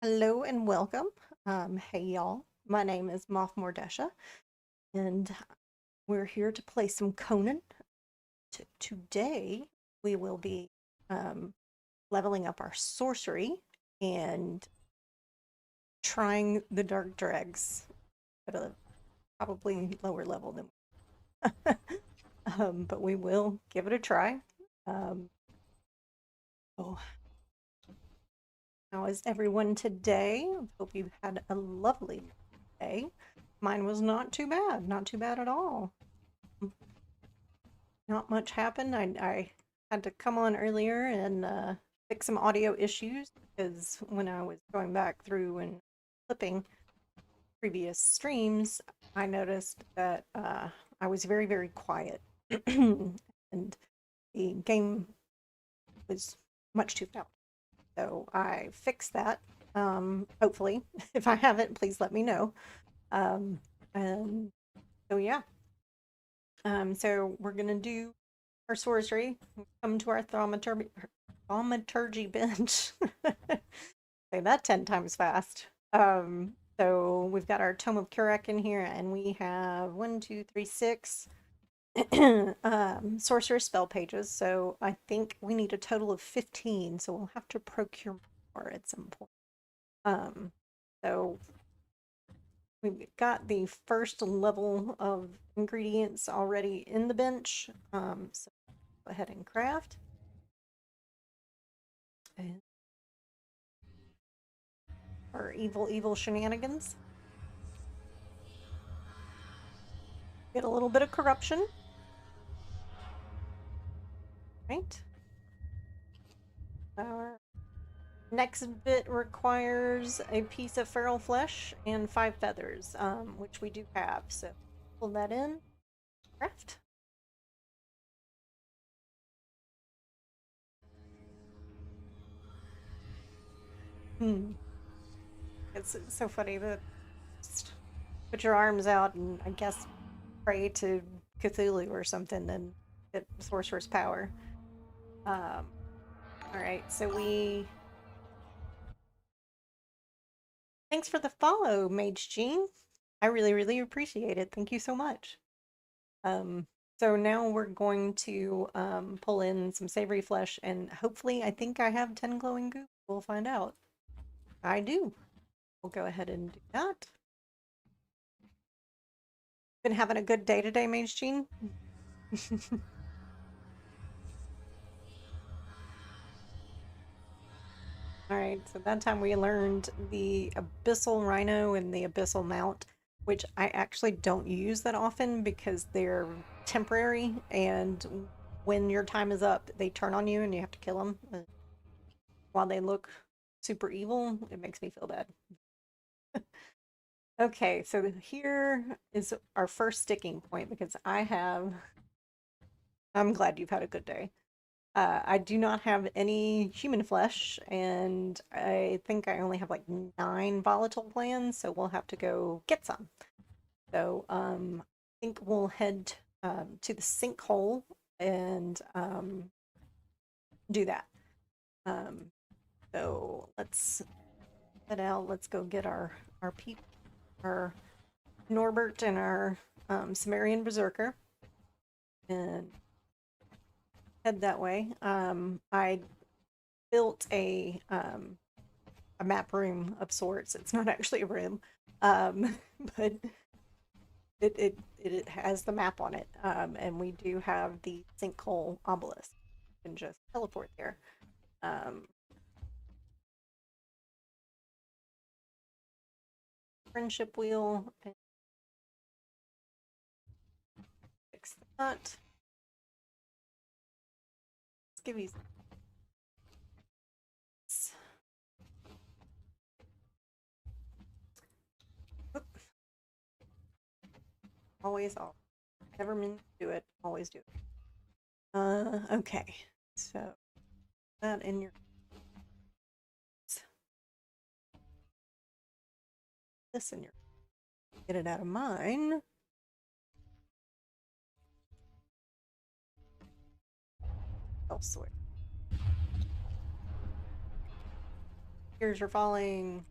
Hello and welcome. Hey y'all, my name is Moth Mordesha, and we're here to play some Conan. Today, we will be um, leveling up our sorcery and trying the Dark Dregs at a probably lower level than but we will give it a try. Um, oh, how is everyone today? I hope you've had a lovely day. Mine was not too bad, not too bad at all. Not much happened. I had to come on earlier and fix some audio issues because when I was going back through and clipping previous streams, I noticed that I was very, very quiet. And the game was much too loud. So I fixed that. Hopefully, if I haven't, please let me know. Um, and so yeah. So we're gonna do our sorcery. Come to our thaumaturgy bench. Say that 10 times fast. So we've got our Tome of Curach in here, and we have one, two, three, six sorcerer spell pages. So I think we need a total of 15. So we'll have to procure more at some point. Um, so we've got the first level of ingredients already in the bench. So go ahead and craft. And our evil shenanigans. Get a little bit of corruption. Right. Our next bit requires a piece of feral flesh and 5 feathers, which we do have. So pull that in. Craft. It's so funny that just put your arms out and I guess pray to Cthulhu or something and get sorcerer's power. All right, so we. Thanks for the follow, Mage Jean. I really, really appreciate it. Thank you so much. Um, so now we're going to pull in some savory flesh, and hopefully, I think I have 10 glowing goop. We'll find out. I do. We'll go ahead and do that. Been having a good day today, Mage Jean? All right, so that time we learned the Abyssal Rhino and the Abyssal Mount, which I actually don't use that often because they're temporary, and when your time is up, they turn on you and you have to kill them. While they look super evil, it makes me feel bad. Okay, so here is our first sticking point because I'm glad you've had a good day. I do not have any human flesh, and I think I only have like 9 volatile plans, so we'll have to go get some. So I think we'll head to the sinkhole and do that. So let's head out. Let's go get our people, our Norbert and our Sumerian Berserker, and head that way. I built a map room of sorts. It's not actually a room, but it has the map on it, and we do have the sinkhole obelisk. You can just teleport there. Friendship wheel. And fix that. Let's give you. Oop. Always, never meant to do it. Always do it. Okay. So that in your this in your get it out of mine. Elsewhere. Tears are falling.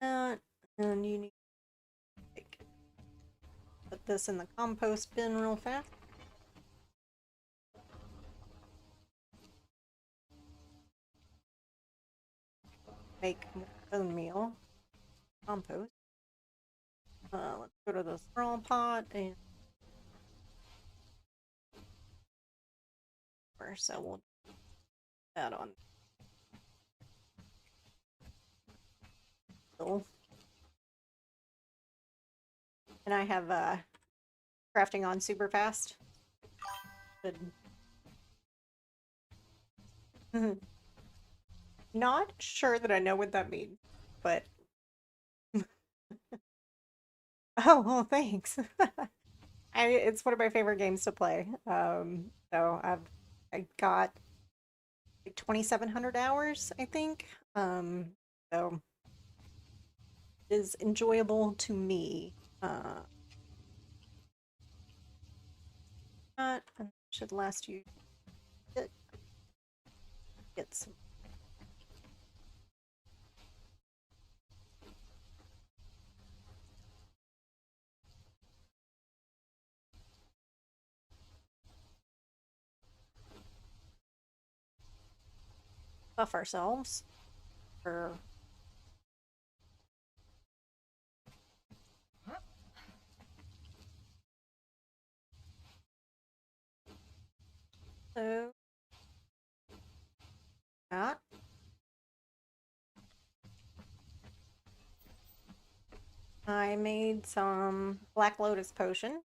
that, and you need to put this in the compost bin real fast. Make bone meal, compost. Let's go to the straw pot and so we'll put that on. And I have crafting on super fast. Good. Not sure that I know what that means, but oh well, thanks. It's one of my favorite games to play. So I got like 2,700 hours, I think. So it is enjoyable to me. That should last you get some. Buff ourselves for so that. I made some Black Lotus potion,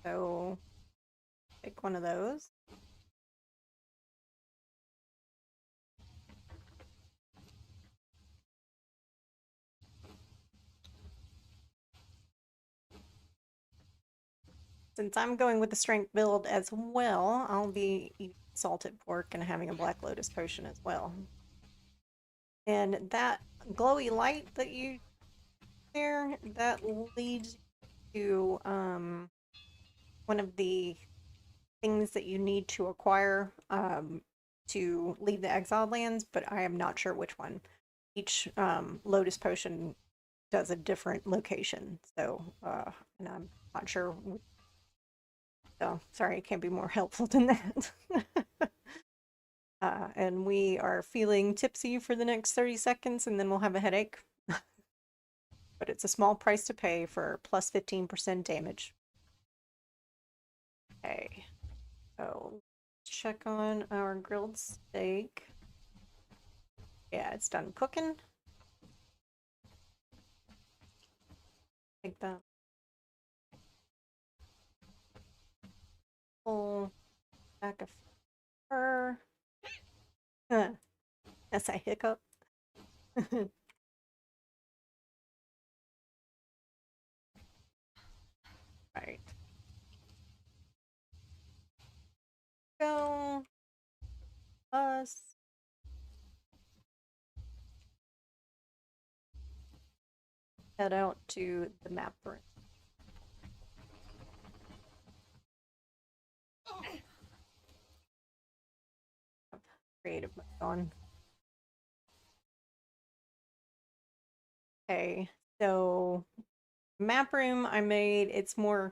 so pick one of those. Since I'm going with the strength build as well, I'll be eating salted pork and having a Black Lotus potion as well. And that glowy light that you there, that leads to one of the things that you need to acquire to leave the exiled lands, but I am not sure which one. Each Lotus potion does a different location, so and I'm not sure. So sorry, I can't be more helpful than that. And we are feeling tipsy for the next 30 seconds, and then we'll have a headache. But it's a small price to pay for plus 15% damage. Okay, so check on our grilled steak. Yeah, it's done cooking. Take that whole back of fur. Yes, I hiccup. Right. Go. Us. Head out to the map room. Creative mode on. Okay, so map room I made, it's not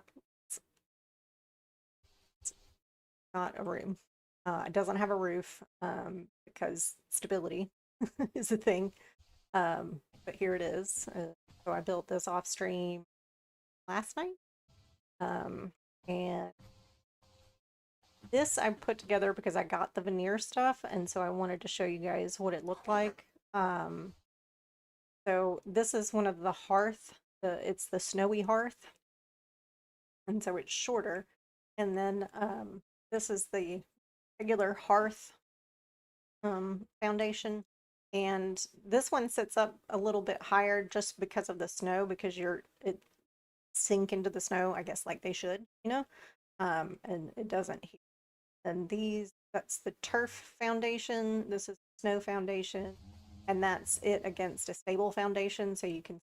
a room. It doesn't have a roof because stability is a thing. But here it is. So I built this off stream last night. And this I put together because I got the veneer stuff, and so I wanted to show you guys what it looked like. So this is one of the hearth. It's the snowy hearth, and so it's shorter. And then this is the regular hearth foundation, and this one sits up a little bit higher just because of the snow, because it sink into the snow, I guess, like they should, and it doesn't. And that's the turf foundation. This is snow foundation, and that's it against a stable foundation, so you can see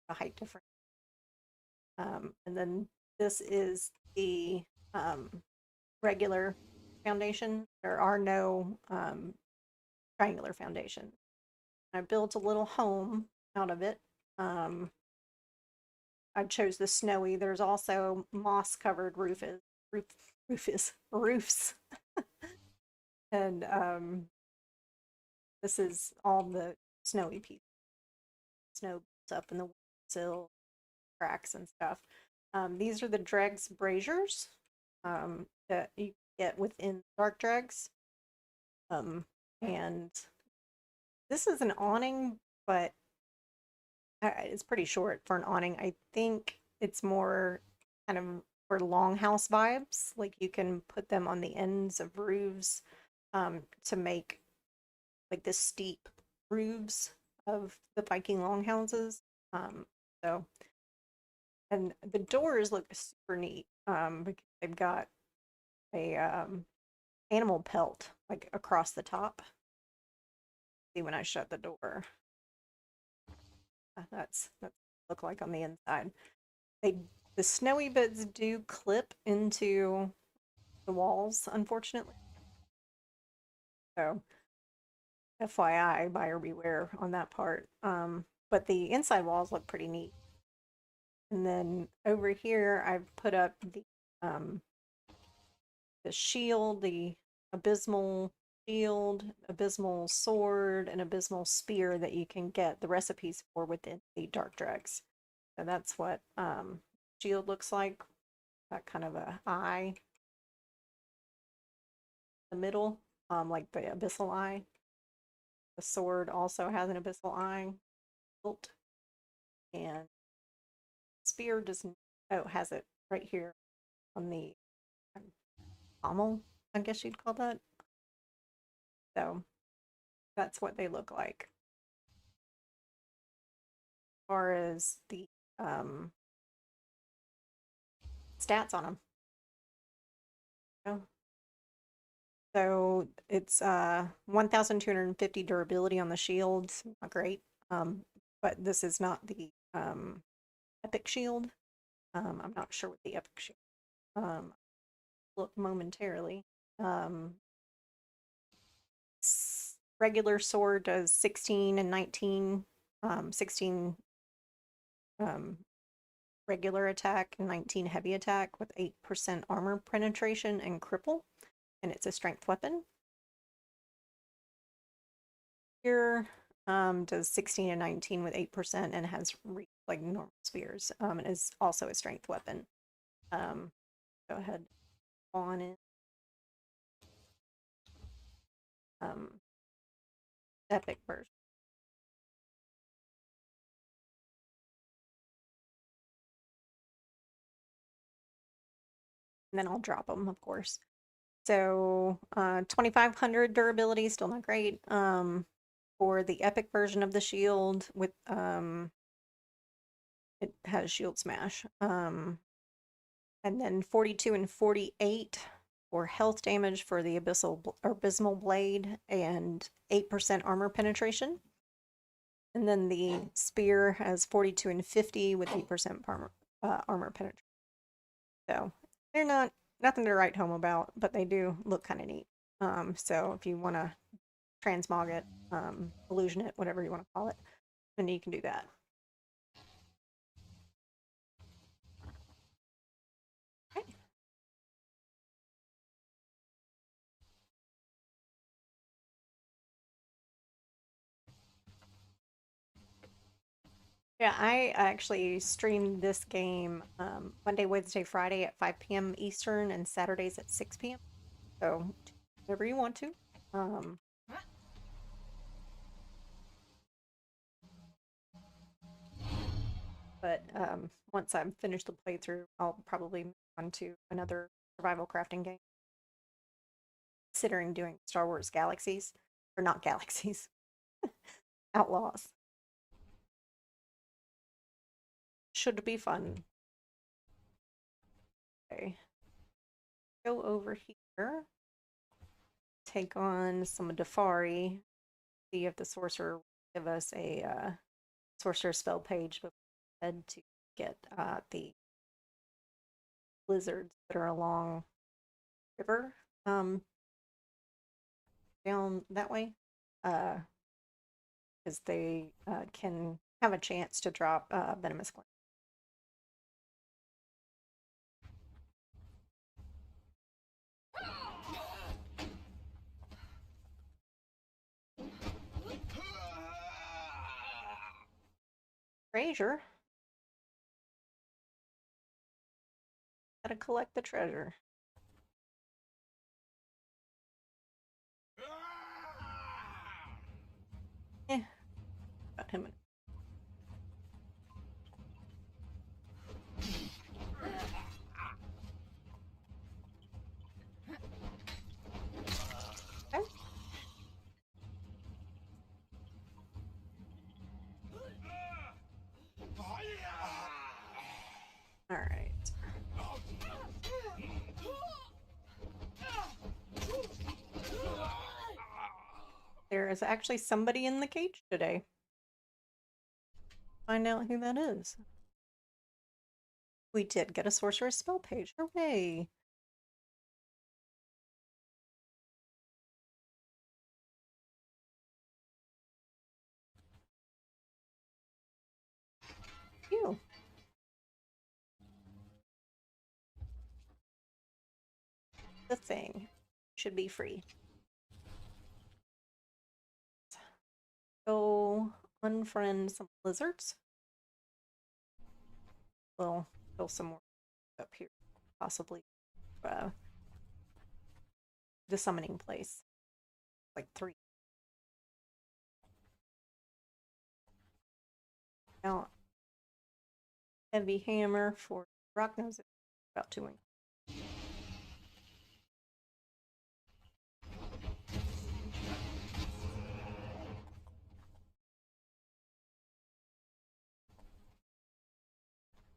the height difference. And then this is the regular foundation. There are no triangular foundations. I built a little home out of it. I chose the snowy. There's also moss-covered roofs, and this is all the snowy pieces. Snow built up in the sill, cracks and stuff. These are the Dregs braziers that you get within Dark Dregs. And this is an awning, but it's pretty short for an awning. I think it's more kind of for longhouse vibes. Like you can put them on the ends of roofs to make like the steep roofs of the Viking longhouses. So, and the doors look super neat because they've got a animal pelt like across the top. See when I shut the door. That's look like on the inside. They the snowy bits do clip into the walls, unfortunately. So FYI, buyer beware on that part. But the inside walls look pretty neat. And then over here, I've put up the shield, the abysmal shield, abysmal sword, and abysmal spear that you can get the recipes for within the Dark Dregs. So that's what shield looks like. That kind of a eye, the middle, like the abyssal eye. The sword also has an abyssal eye hilt, and spear doesn't. Oh, has it right here on the pommel, I guess you'd call that. So that's what they look like. As far as the um, stats on them. Oh. So it's 1,250 durability on the shields. Not great. But this is not the epic shield. I'm not sure what the epic shield. Look momentarily. Regular sword does 16 and 19. 16 regular attack and 19 heavy attack with 8% armor penetration and cripple, and it's a strength weapon. Here does 16 and 19 with 8% and has reach like normal spears. And is also a strength weapon. Go ahead on it. Epic version. And then I'll drop them, of course. So 2,500 durability, still not great. For the epic version of the shield with it has shield smash. And then 42 and 48 for health damage for the abysmal blade and 8% armor penetration. And then the spear has 42 and 50 with 8% armor penetration. So they're nothing to write home about, but they do look kind of neat. So if you want to transmog it, illusion it, whatever you want to call it, then you can do that. Okay. Yeah, I actually stream this game Monday, Wednesday, Friday at 5 p.m. Eastern and Saturdays at 6 p.m. So whenever you want to. But once I'm finished the playthrough, I'll probably move on to another survival crafting game. Considering doing Star Wars Galaxies, or not Galaxies, Outlaws. Should be fun. Okay. Go over here. Take on some Dafari. See if the sorcerer will give us a sorcerer spell page before we head to get the blizzards that are along the river. Down that way. Because they can have a chance to drop venomous gland. Treasure. Gotta collect the treasure. Got him. Okay. All right. There is actually somebody in the cage today. Find out who that is. We did get a sorcerer's spell page. Hooray! You. The thing should be free. Go unfriend some lizards. We'll kill some more up here, possibly. The summoning place. Like 3. Now, heavy hammer for rock nose. About 2 inches.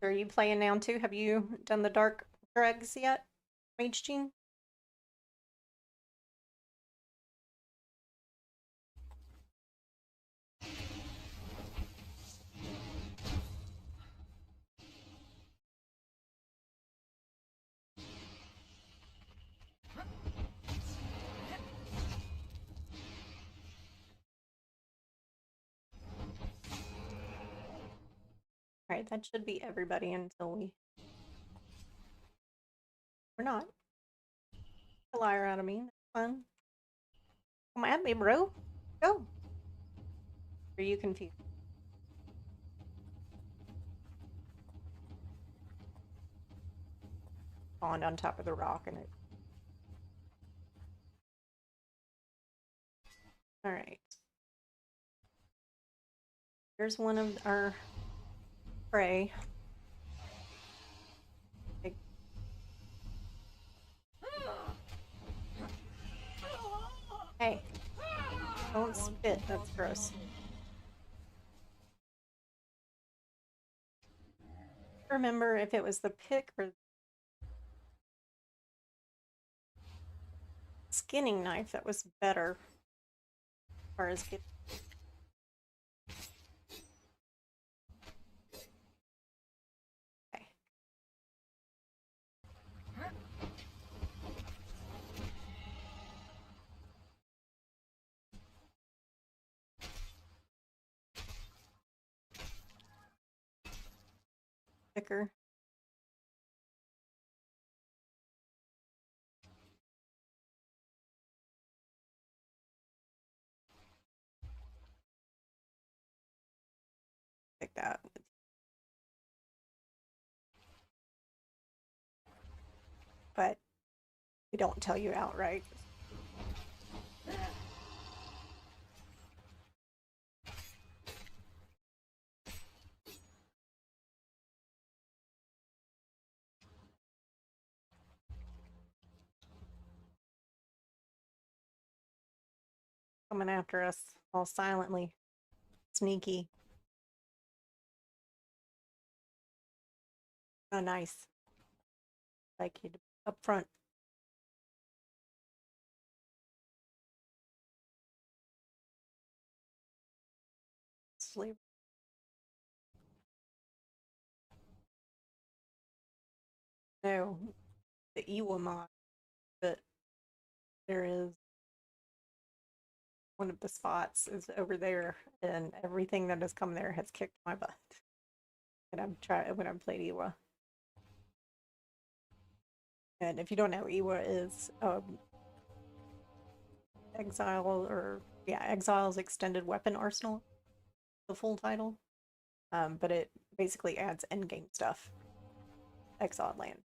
Are you playing now too? Have you done the dark dregs yet, Mage Jean? Alright, that should be everybody until we're not. A liar out of me. That's fun. Come at me, bro. Go. Are you confused? Spawned on top of the rock and it. Alright. Here's one of our prey. Hey, don't spit, that's gross. Remember if it was the pick or skinning knife that was better as far as getting. Okay. Thicker. Like that. But we don't tell you outright. Coming after us all silently. Sneaky. Oh, nice. Like you up front. Sleep. No, the Iwa mod, but there is one of the spots is over there, and everything that has come there has kicked my butt. When I've played Iwa. And if you don't know, Iwa is Exiles Extended Weapon Arsenal, the full title. But it basically adds endgame stuff. Exiled land.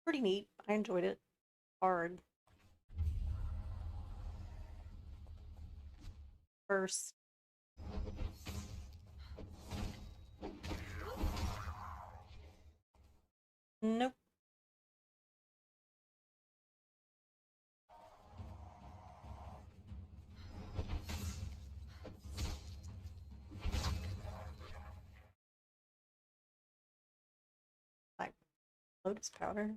Pretty neat. I enjoyed it. Hard. First. Nope. Like lotus powder.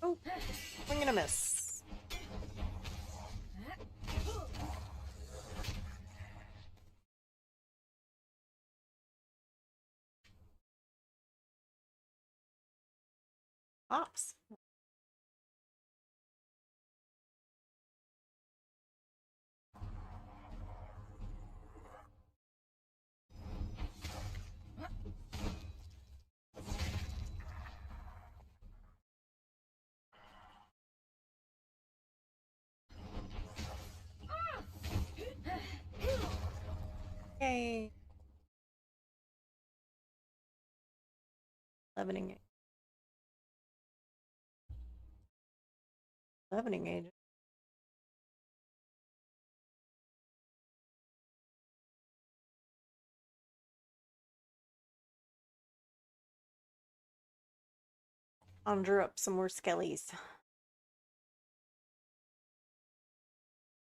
Oh, swing and a miss. Pops. Yay. Leavening agent. Conjure up some more skellies.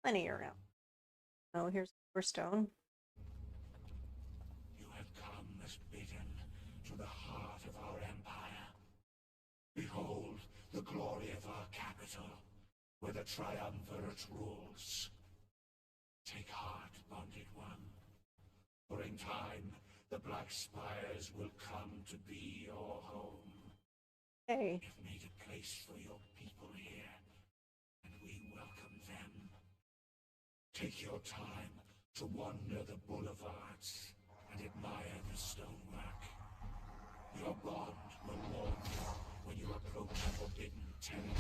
Plenty around. Oh, here's more stone. You have come as bidden to the heart of our empire. Behold the glory of our capital, where the triumvirate rules. Take heart, bonded one, for in time the Black Spires will come to be your home. Hey. You've made a place for your people here, and we welcome them. Take your time to wander the boulevards and admire the stonework. Your bond will warm you when you approach forbidden territory.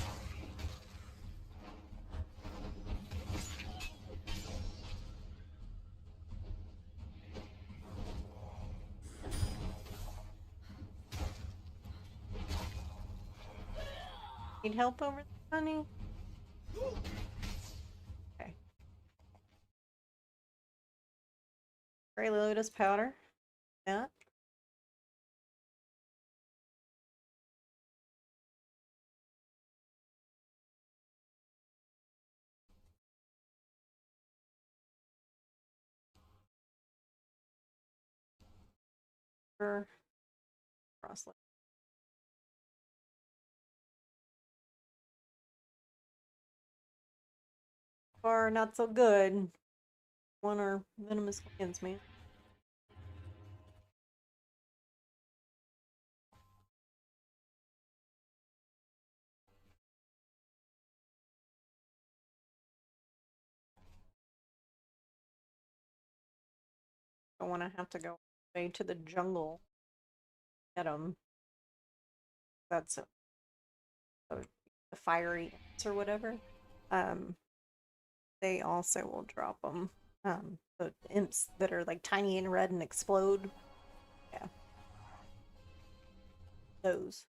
Need help over there, honey? Okay. Gray lotus powder. Yeah. Crosslet. Far not so good. One or venomous winds, man. Don't want to have to go way to the jungle. Get them. That's a fiery ants or whatever. They also will drop them. The imps that are like tiny and red and explode. Yeah. Those.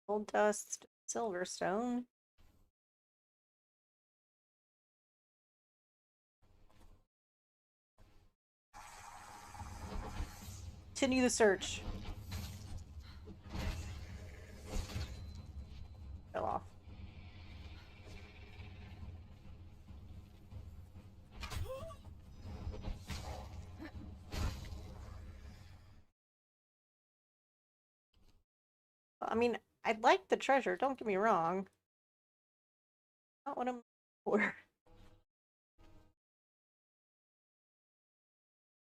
Gold dust, silverstone. Continue the search. Fell off. I mean, I'd like the treasure, don't get me wrong. not what I'm for.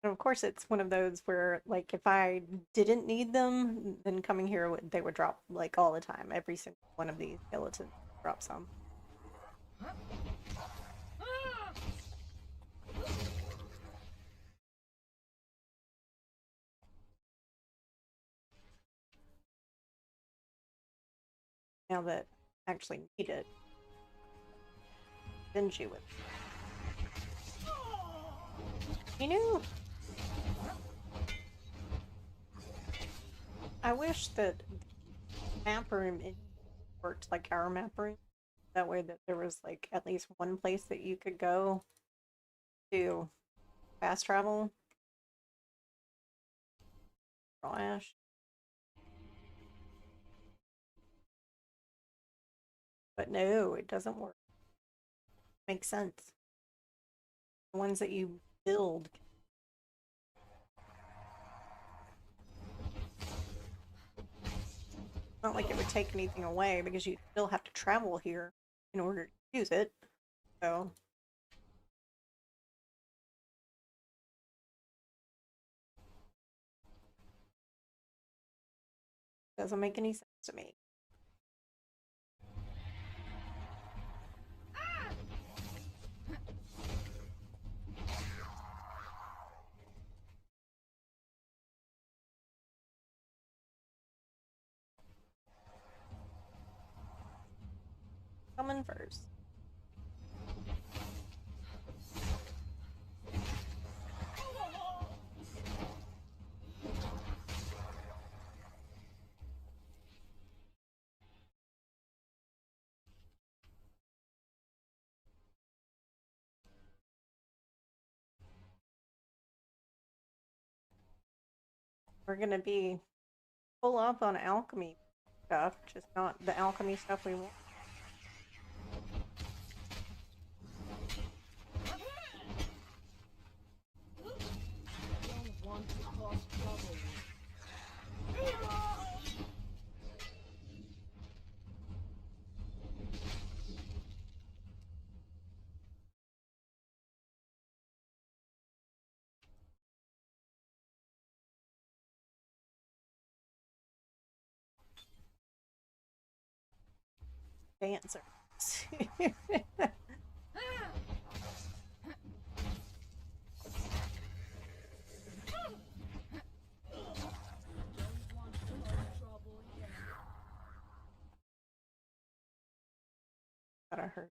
And of course, it's one of those where, like, if I didn't need them, then coming here, they would drop, like, all the time. Every single one of these skeletons drop some. Now that I actually need it, stingy with. You know, I wish that map room worked like our map room. That way that there was like at least one place that you could go to fast travel. Raw ash. But no, it doesn't work. Makes sense. The ones that you build. It's not like it would take anything away because you still have to travel here in order to use it. So doesn't make any sense to me. Coming first. We're gonna be full up on alchemy stuff, just not the alchemy stuff we want. Dancers. Gotta hurt.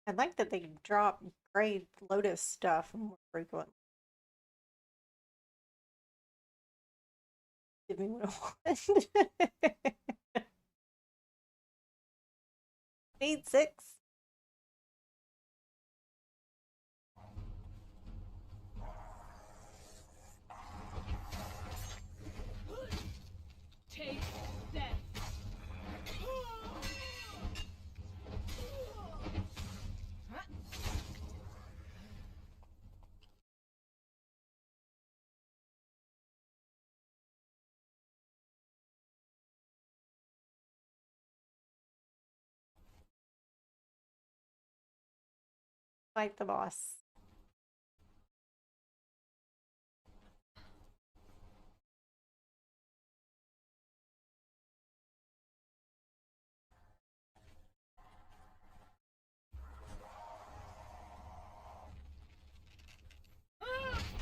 I like that they drop gray lotus stuff more frequently. Give me what I want. Need 6. Take that. Fight the boss.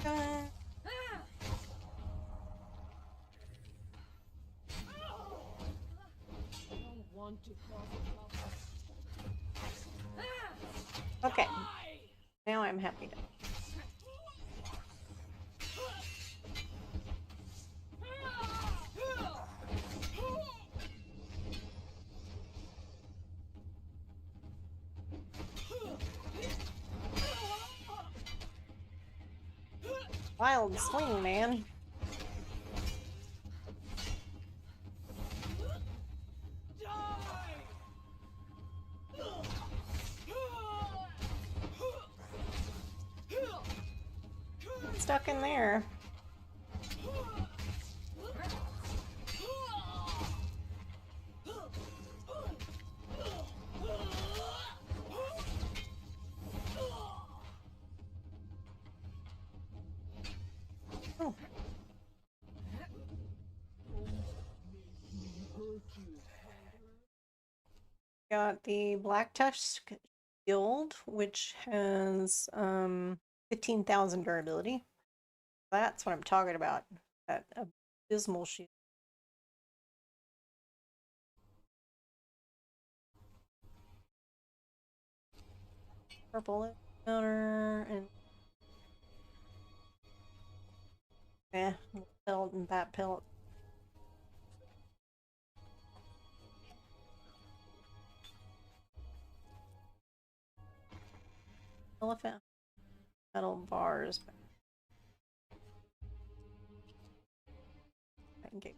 Uh, I don't want to cause trouble. I'm happy to. Wild swing, man. Stuck in there. Oh. Got the Black Tusk Guild, which has 15,000 durability. That's what I'm talking about. That abysmal shield. Purple counter and pelt and bat pelt. Elephant metal bars. I can get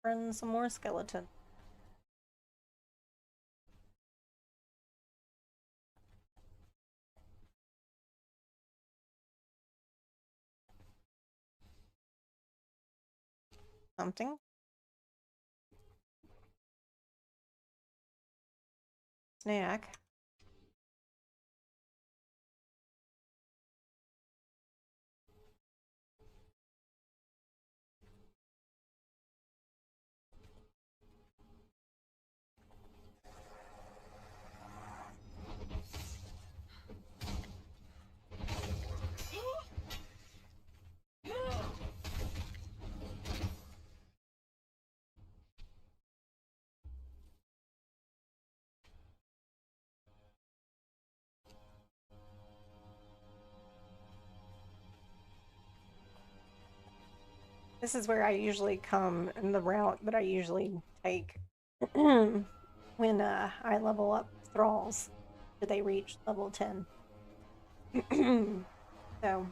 run some more skeleton. Something. Snack. This is where I usually come in the route that I usually take when I level up thralls. Do they reach level 10? So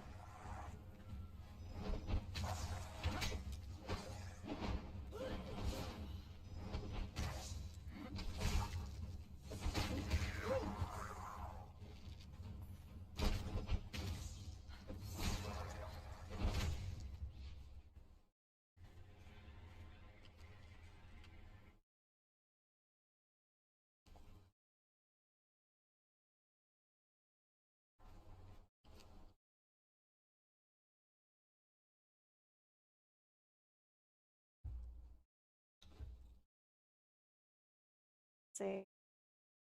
say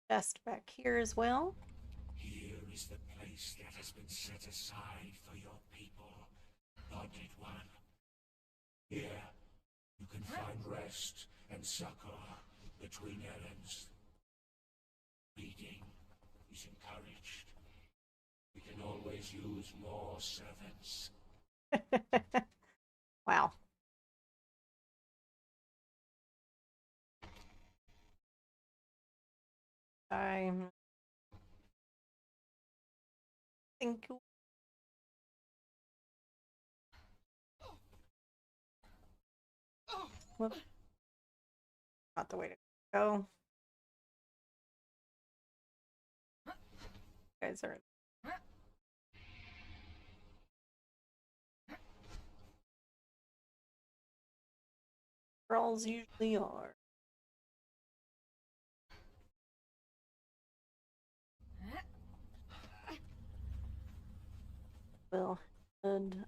chest back here as well. Here is the place that has been set aside for your people, Anointed One. Here, you can find rest and succor between errands. Feeding is encouraged. We can always use more servants. Wow. I think whoop. Not the way to go. You guys are thralls usually are. Well, and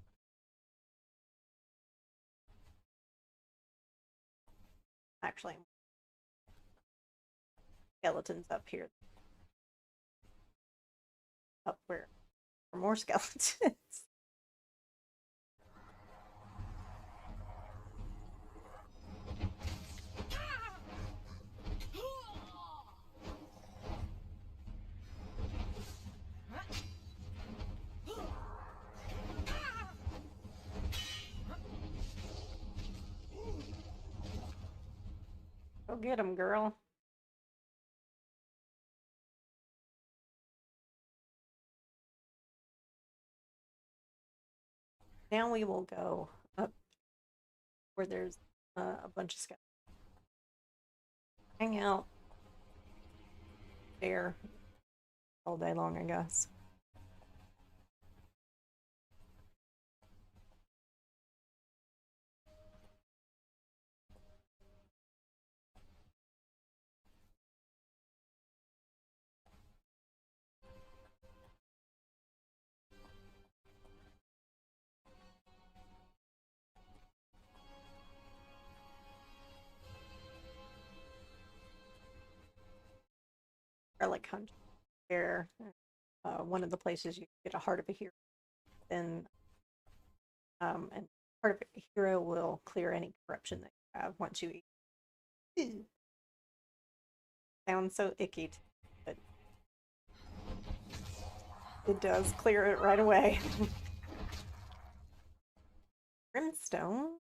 actually, skeletons up here. Up where? For more skeletons. Go get him, girl. Now we will go up where there's a bunch of scouts. Hang out there all day long, I guess. Relic hunt there. One of the places you get a heart of a hero. Then and heart of a hero will clear any corruption that you have once you eat. Sounds so icky, but it does clear it right away. Brimstone.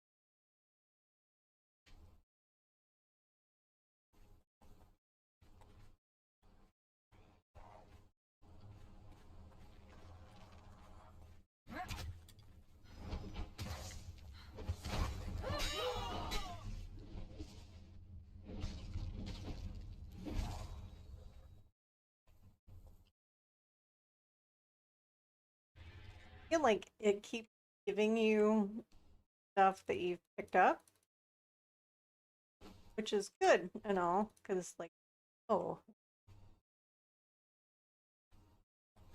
I feel like it keeps giving you stuff that you've picked up, which is good and all, because like, oh,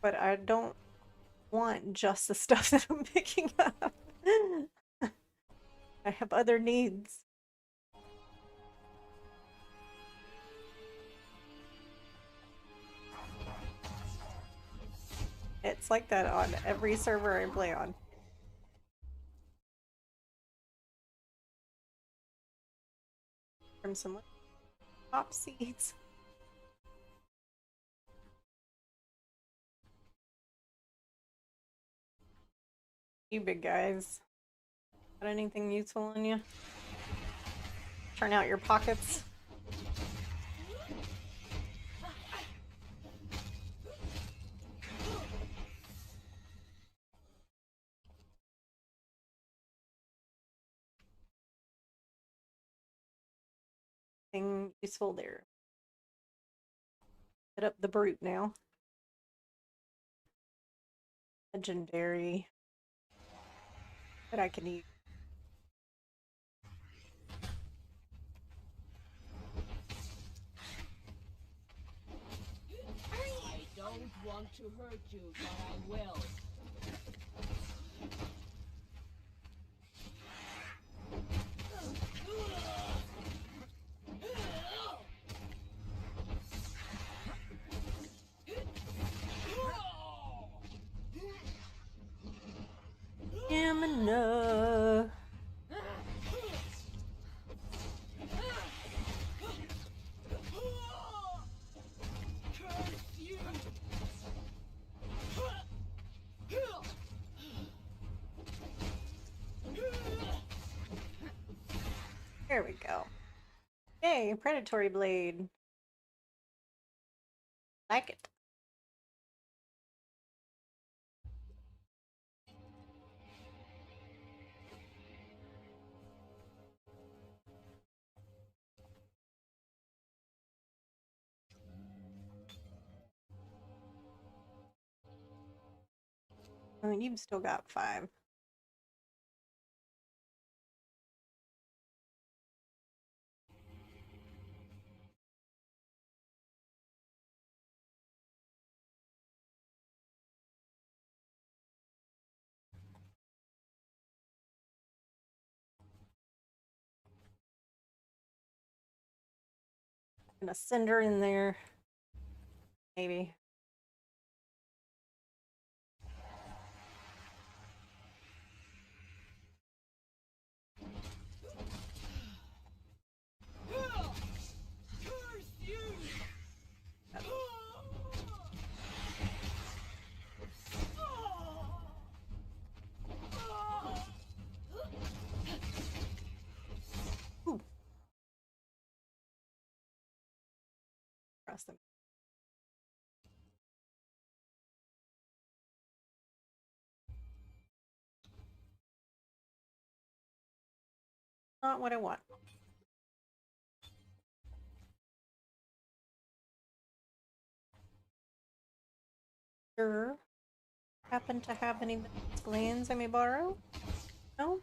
but I don't want just the stuff that I'm picking up. I have other needs. It's like that on every server I play on. From some top seeds. You big guys. Got anything useful on you? Turn out your pockets. Thing useful there. Hit up the brute now. Legendary that I can eat. I don't want to hurt you, but I will. Stamina. There we go. Yay, predatory blade. Like it. Oh, you've still got 5. Gonna send her in there. Maybe. Ooh. mess them. Not what I want. Sure. Happen to have any glands I may borrow? No?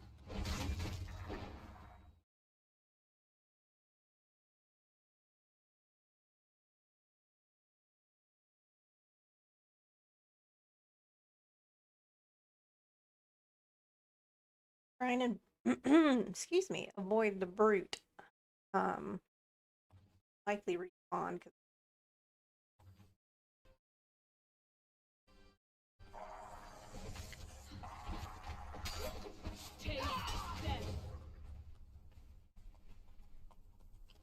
Trying to, excuse me, avoid the brute. Likely respawn.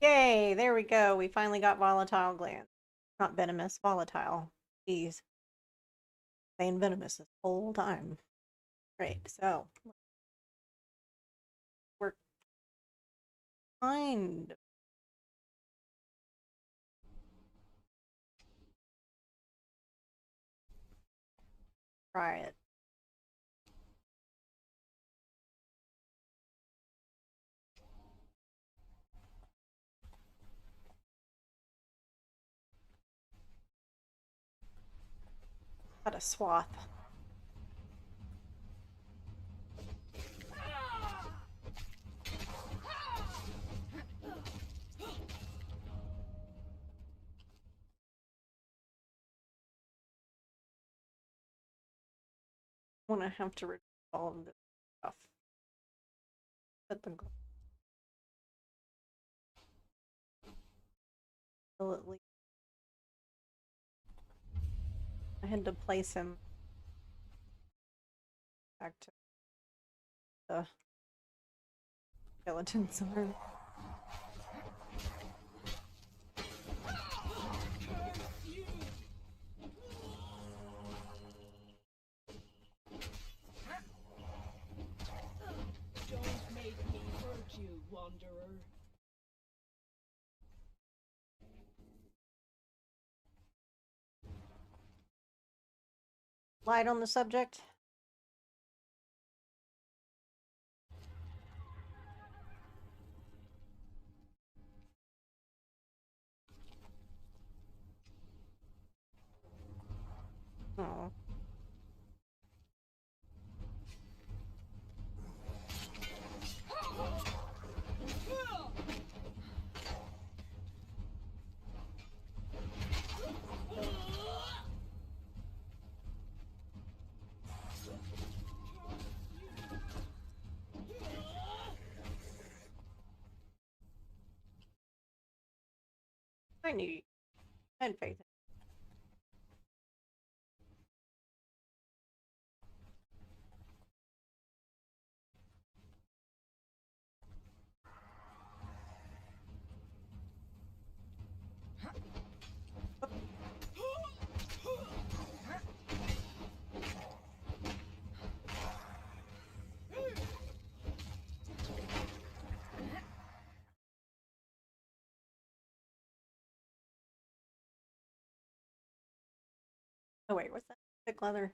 Yay, there we go. We finally got volatile glands. Not venomous, volatile. Jeez. Saying venomous this whole time. Right, so we're kind of try it. Got a swath. I'm gonna have to remove all of this stuff. Put the glue. I had to place him back to the skeleton zone. Don't make me hurt you, wanderer. Light on the subject. Oh. I knew you had faith. Oh wait, what's that? Thick leather.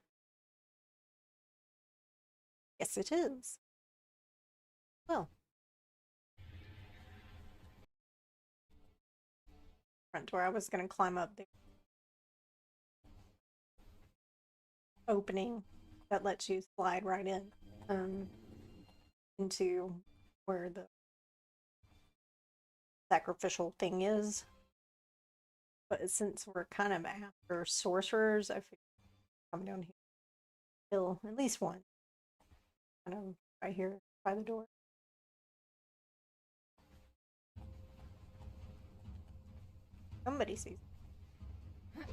Yes, it is. Well, front door. I was gonna climb up the opening that lets you slide right in, into where the sacrificial thing is. But since we're kind of after sorcerers, I figured come down here, kill at least one. Kind of right here by the door. Somebody sees it.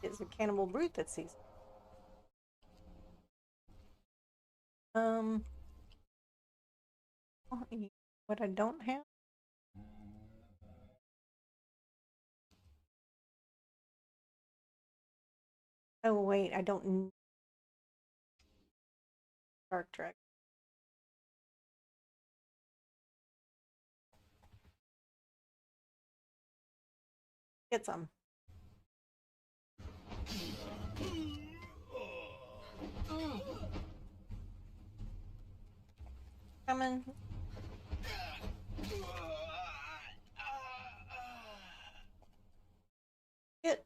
It's a cannibal brute that sees it. What I don't have? Oh wait, I don't. Dark Dregs. Get some. Coming. Get.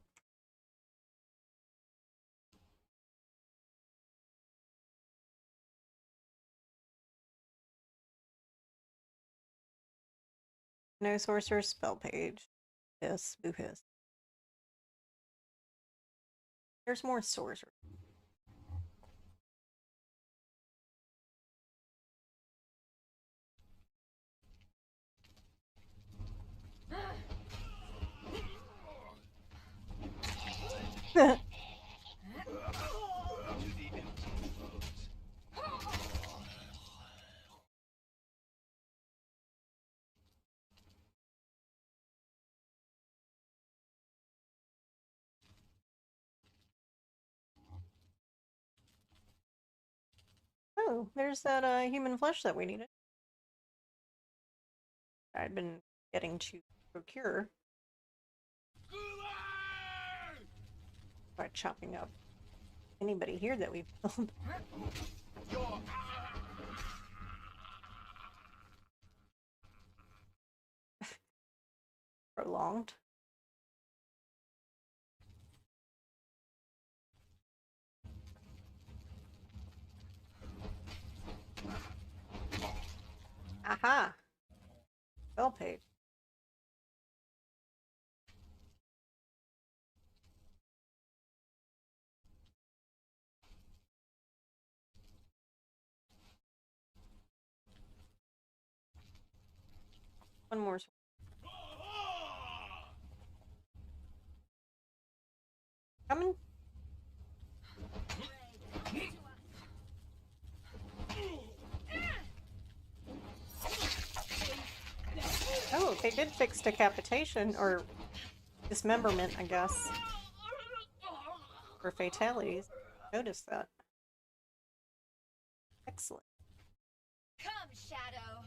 No sorcerer spell page. Yes, boo hiss. There's more sorcerer. Oh, there's that human flesh that we needed. I'd been getting to procure by chopping up anybody here that we've killed. Prolonged. Aha! Spell page. One more. Coming. Oh, they did fix decapitation, or dismemberment, I guess. For fatalities. Noticed that. Excellent. Come, Shadow.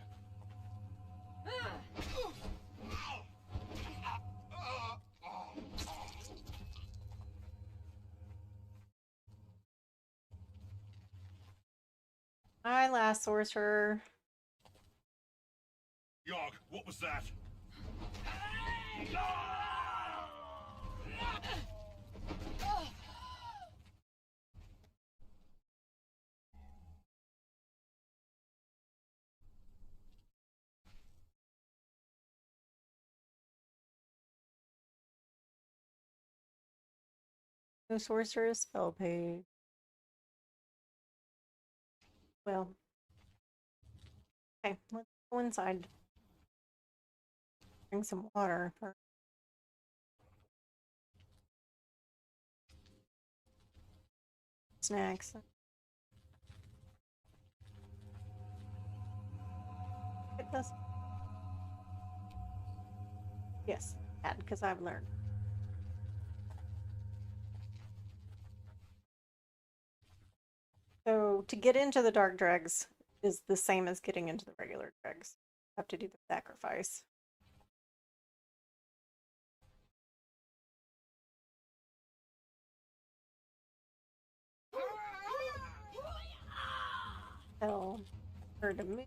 Hi, last sorcerer. Yogg, what was that? No sorcerer spell page. Well. Okay, let's go inside. Drink some water first. Snacks. Get this. Yes, add, because I've learned. So to get into the dark dregs is the same as getting into the regular dregs. You have to do the sacrifice. Tell her to move.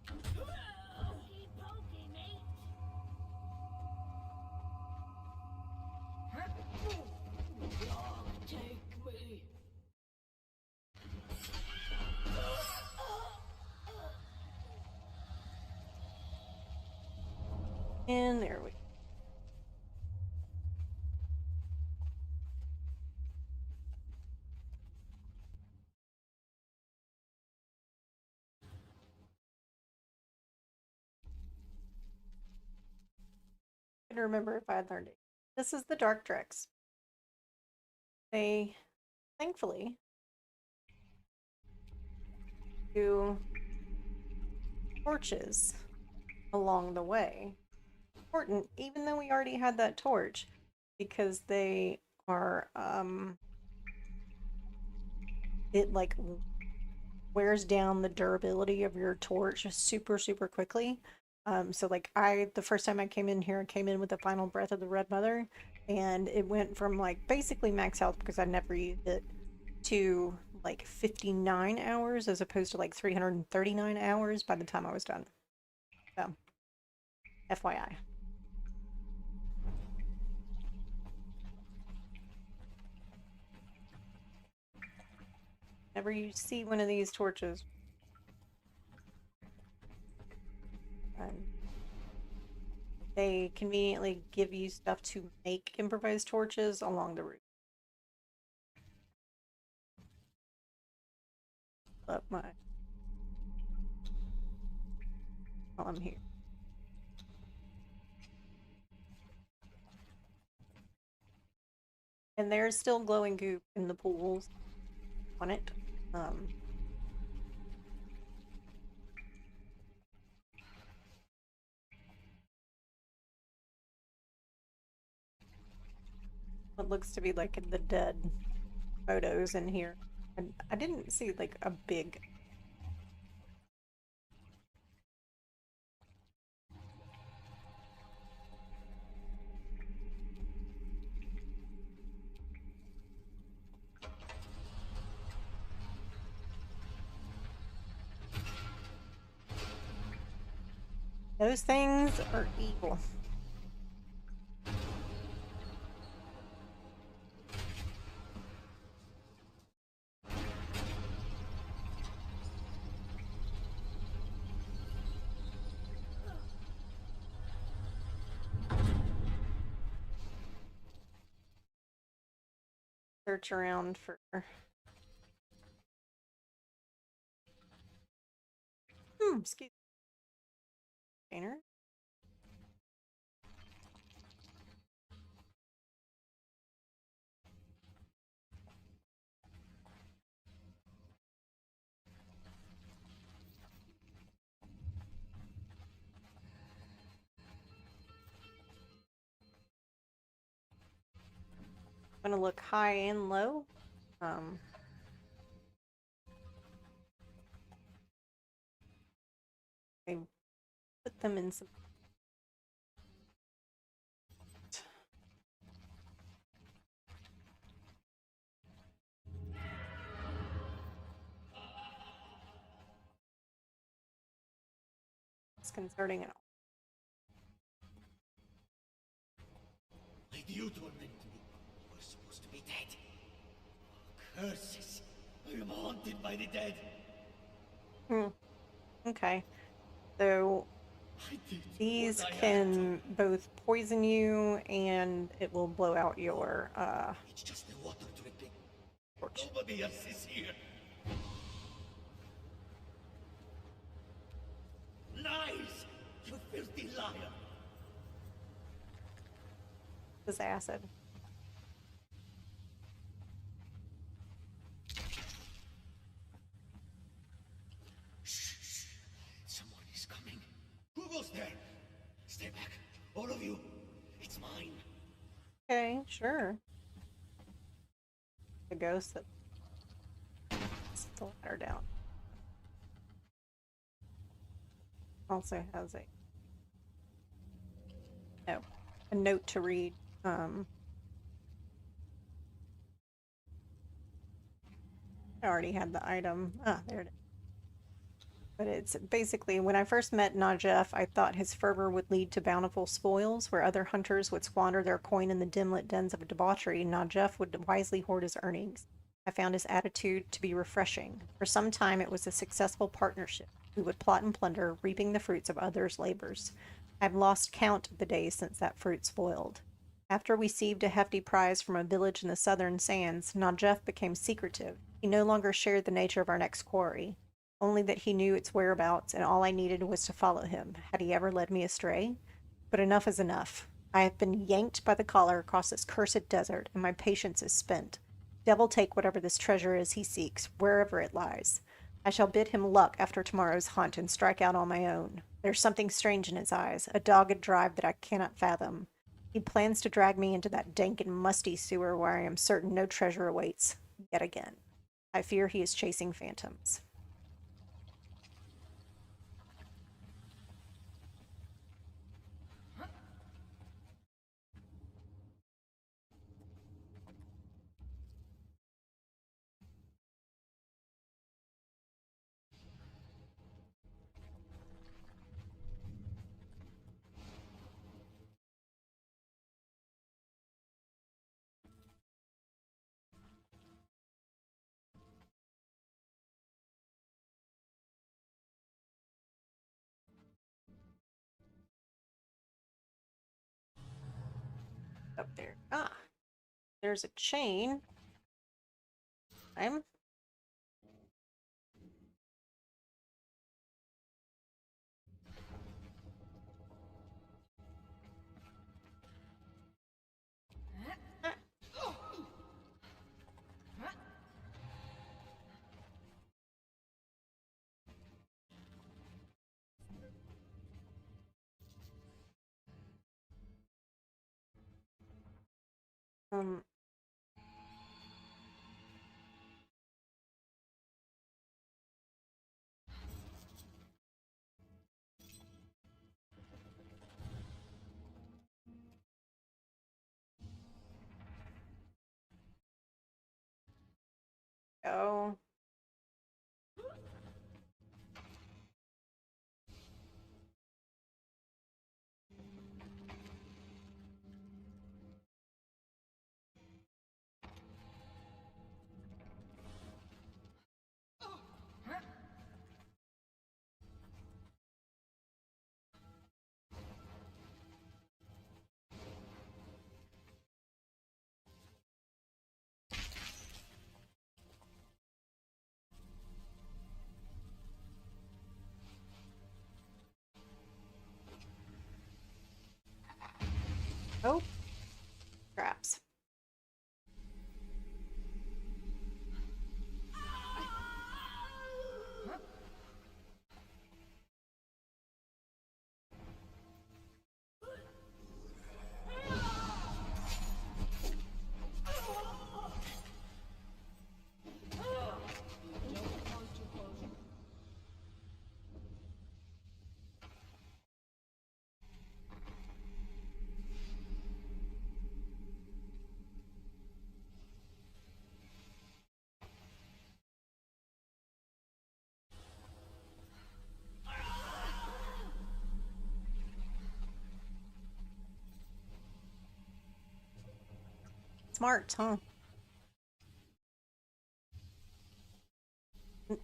Take me. And there we go. I couldn't remember if I had learned it. This is the dark dregs. They, thankfully, do torches along the way. Important, even though we already had that torch, because they are, it like wears down the durability of your torch super quickly. So like the first time I came in here, I came in with the final breath of the Red Mother, and it went from like basically max health because I never used it to like 59 hours as opposed to like 339 hours by the time I was done. So, FYI. Whenever you see one of these torches, they conveniently give you stuff to make improvised torches along the route. But while I'm here. And there's still glowing goop in the pools on it. What looks to be like the dead photos in here. And I didn't see like a big. Those things are evil. Search around for excuse me. Container. I'm gonna look high and low. I put them in some. Disconcerting and all. Why do you torment me? We're supposed to be dead. Curses! I am haunted by the dead. Okay. So these can both poison you and it will blow out your It's just the water dripping. torch. Nobody else is here. Lies! You filthy liar! This is acid. Shh! Someone is coming. Who goes there? Stay back, all of you. It's mine. Okay, sure. The ghost that puts the ladder down also has a note to read. I already had the item. Ah, there it is. But it's basically, when I first met Najef, I thought his fervor would lead to bountiful spoils. Where other hunters would squander their coin in the dim-lit dens of debauchery, Najef would wisely hoard his earnings. I found his attitude to be refreshing. For some time, it was a successful partnership. We would plot and plunder, reaping the fruits of others' labors. I've lost count of the days since that fruit spoiled. After we received a hefty prize from a village in the southern sands, Najef became secretive. He no longer shared the nature of our next quarry, only that he knew its whereabouts, and all I needed was to follow him. Had he ever led me astray? But enough is enough. I have been yanked by the collar across this cursed desert, and my patience is spent. Devil take whatever this treasure is he seeks, wherever it lies. I shall bid him luck after tomorrow's hunt and strike out on my own. There's something strange in his eyes, a dogged drive that I cannot fathom. He plans to drag me into that dank and musty sewer where I am certain no treasure awaits, yet again. I fear he is chasing phantoms. There's a chain. I'm. Um. Oh. Oh. Traps. Don't come too close. Smart, huh?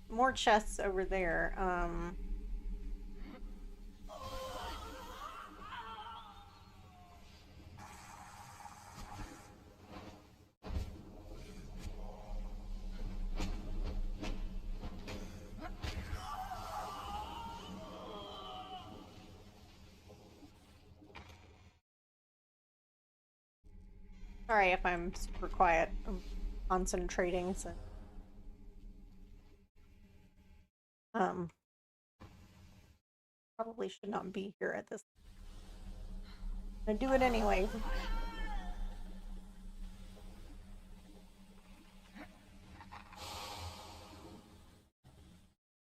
More chests over there. Sorry if I'm super quiet. I'm concentrating, so um probably should not be here at this. I do it anyway.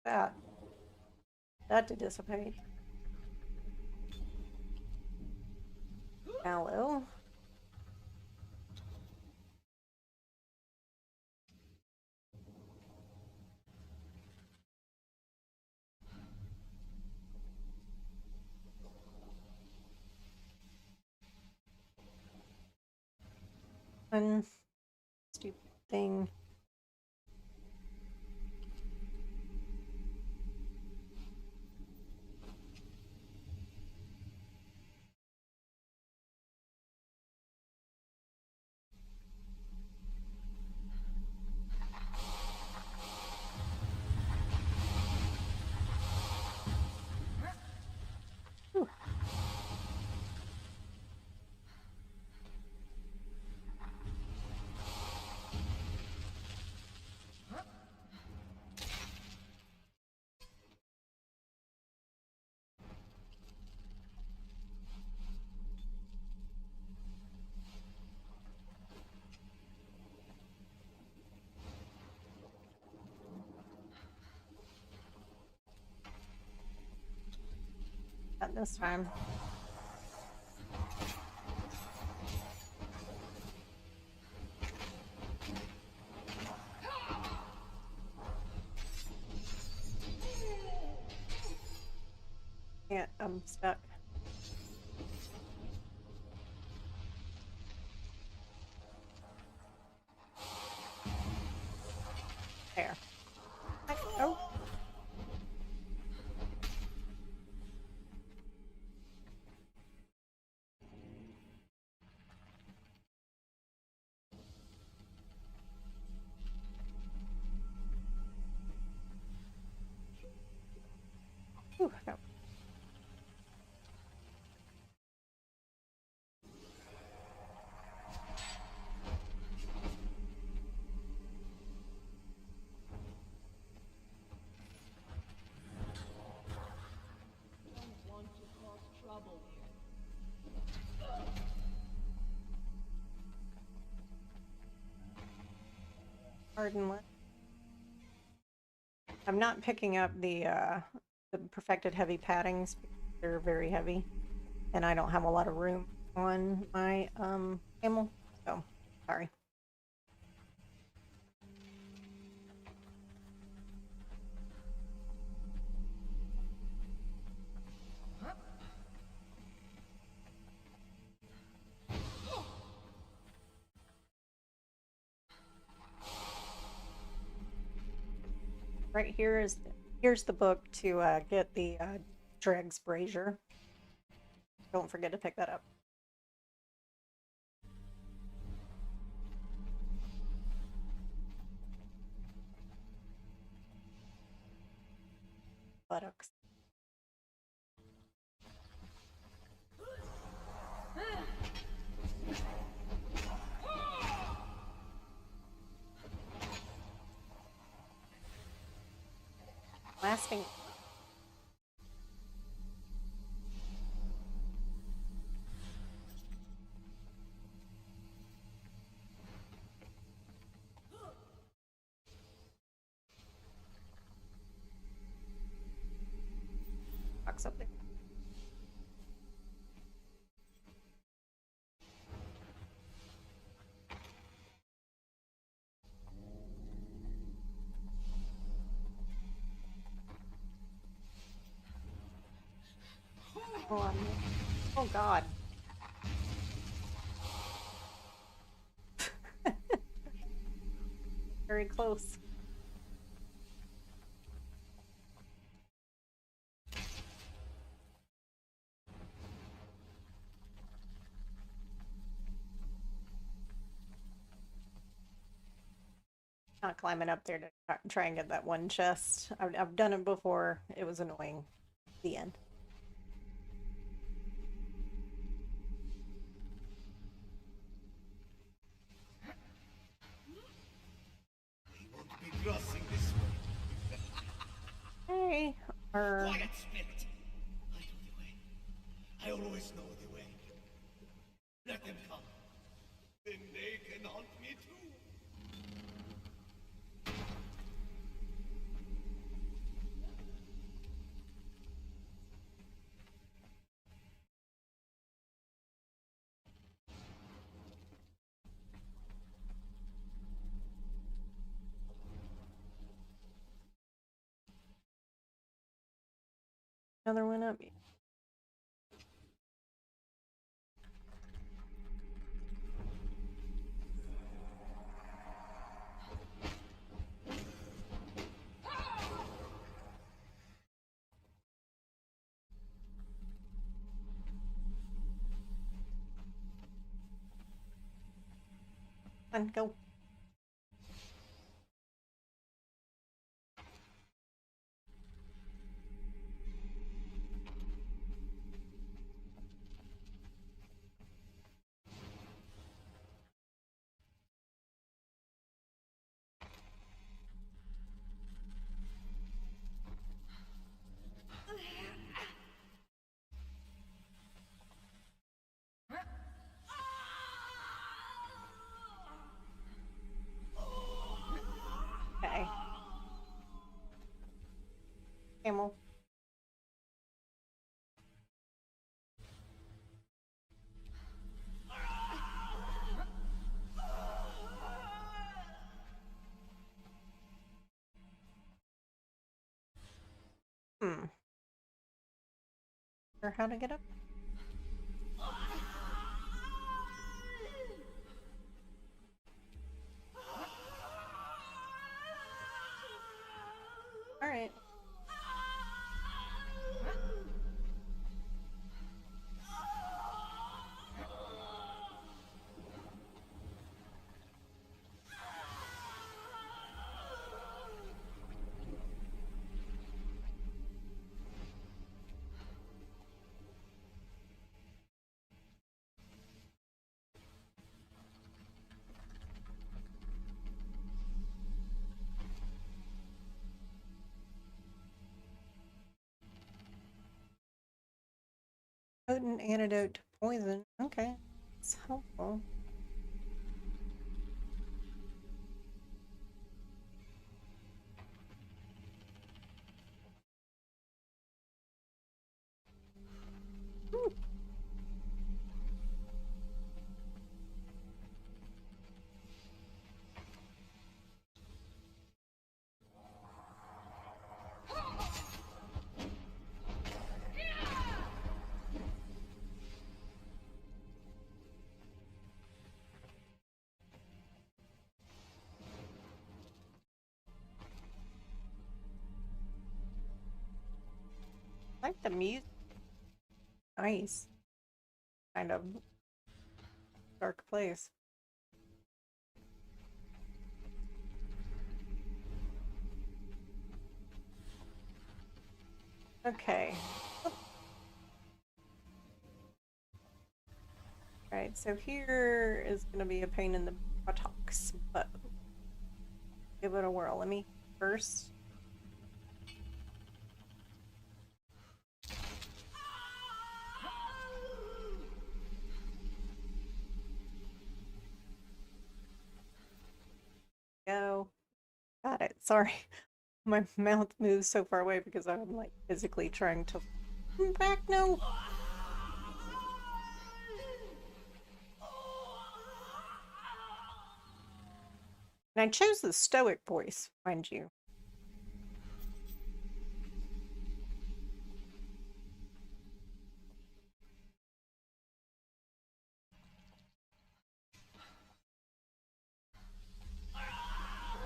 That to dissipate. Aloe. One stupid thing. Whew. Not this time. Yeah, I'm stuck. There. Oh. trouble here. Pardon what? I'm not picking up the perfected heavy paddings because they're very heavy, and I don't have a lot of room on my camel. So sorry. Right here is here's the book to get the Dregs brazier. Don't forget to pick that up. Buttocks. Lasting. Box up there. Oh, oh God. Very close. Not climbing up there to try and get that one chest. I've done it before. It was annoying. The end. He won't be crossing this way. Hey, or Quiet, spirit! I know the way. I always know the way. Let them come. Then they can haunt me too. another one up. Come on, go. Okay. Camel. Or how to get up? All right. Potent antidote to poison. Okay. It's helpful. Ooh. I like the music. Nice. Kind of dark place. Okay. Alright, so here is going to be a pain in the buttocks, but give it a whirl. Let me first. Go. Got it. Sorry. My mouth moves so far away because I'm like physically trying to back. No. And I chose the stoic voice, mind you.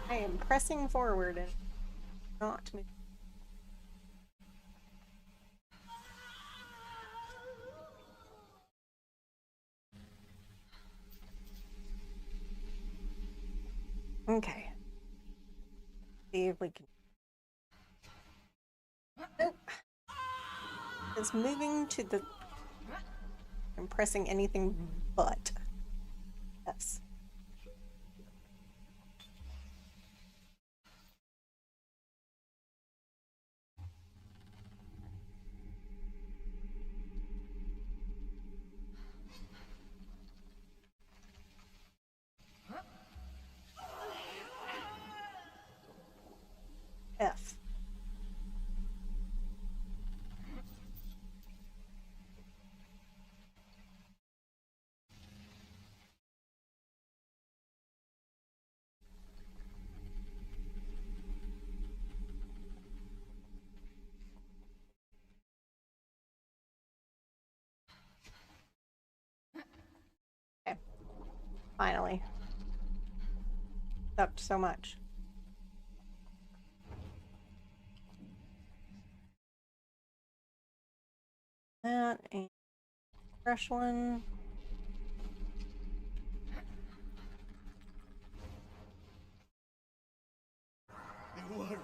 I am pressing forward and not moving. Okay. See if we can. Nope. It's moving to the. I'm pressing anything but. Yes. F. Okay. Finally. Sucked so much. That and fresh one. The worms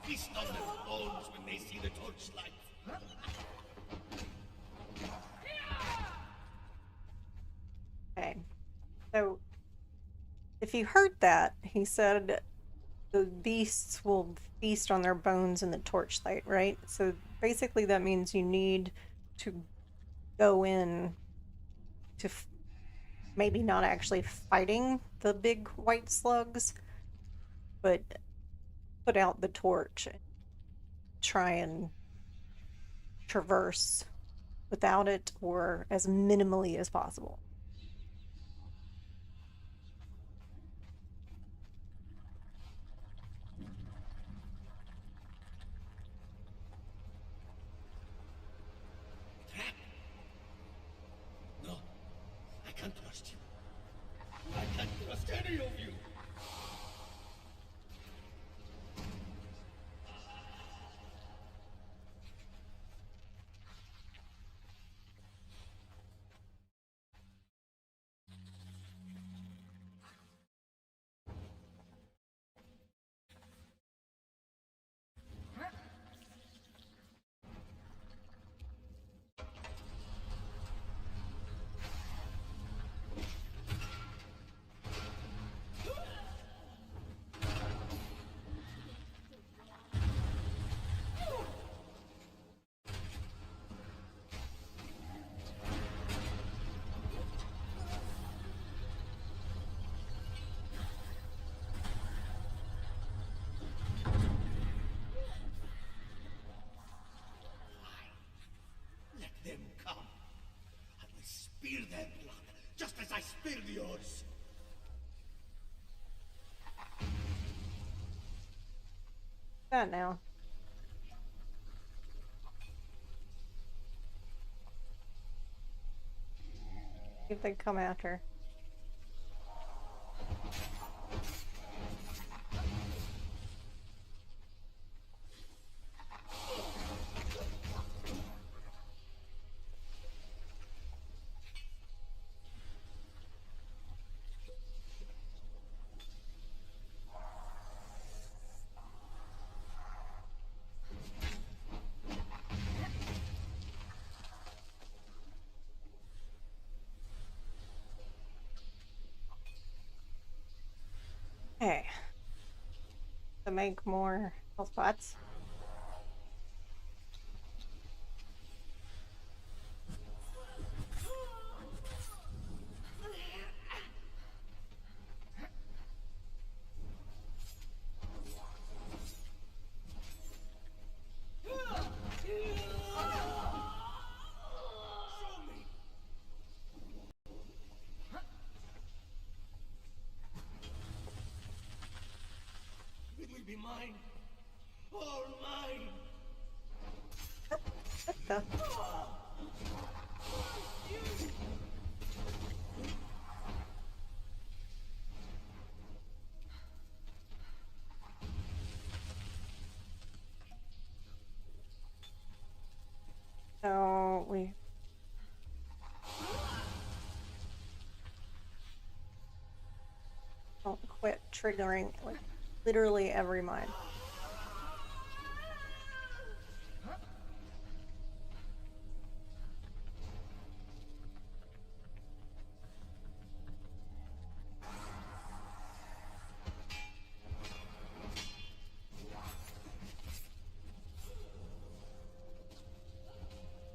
feast on their bones when they see the torchlight. Okay. So, if you heard that, he said the beasts will feast on their bones in the torchlight, right? So basically that means you need to go in to maybe not actually fighting the big white slugs, but put out the torch and try and traverse without it or as minimally as possible. No, I can't trust you. I can't trust any of you. Build yours. That now. See if they come after. Okay. To make more health pots. It will be mine. All mine. What the? So we don't quit triggering like literally every mine.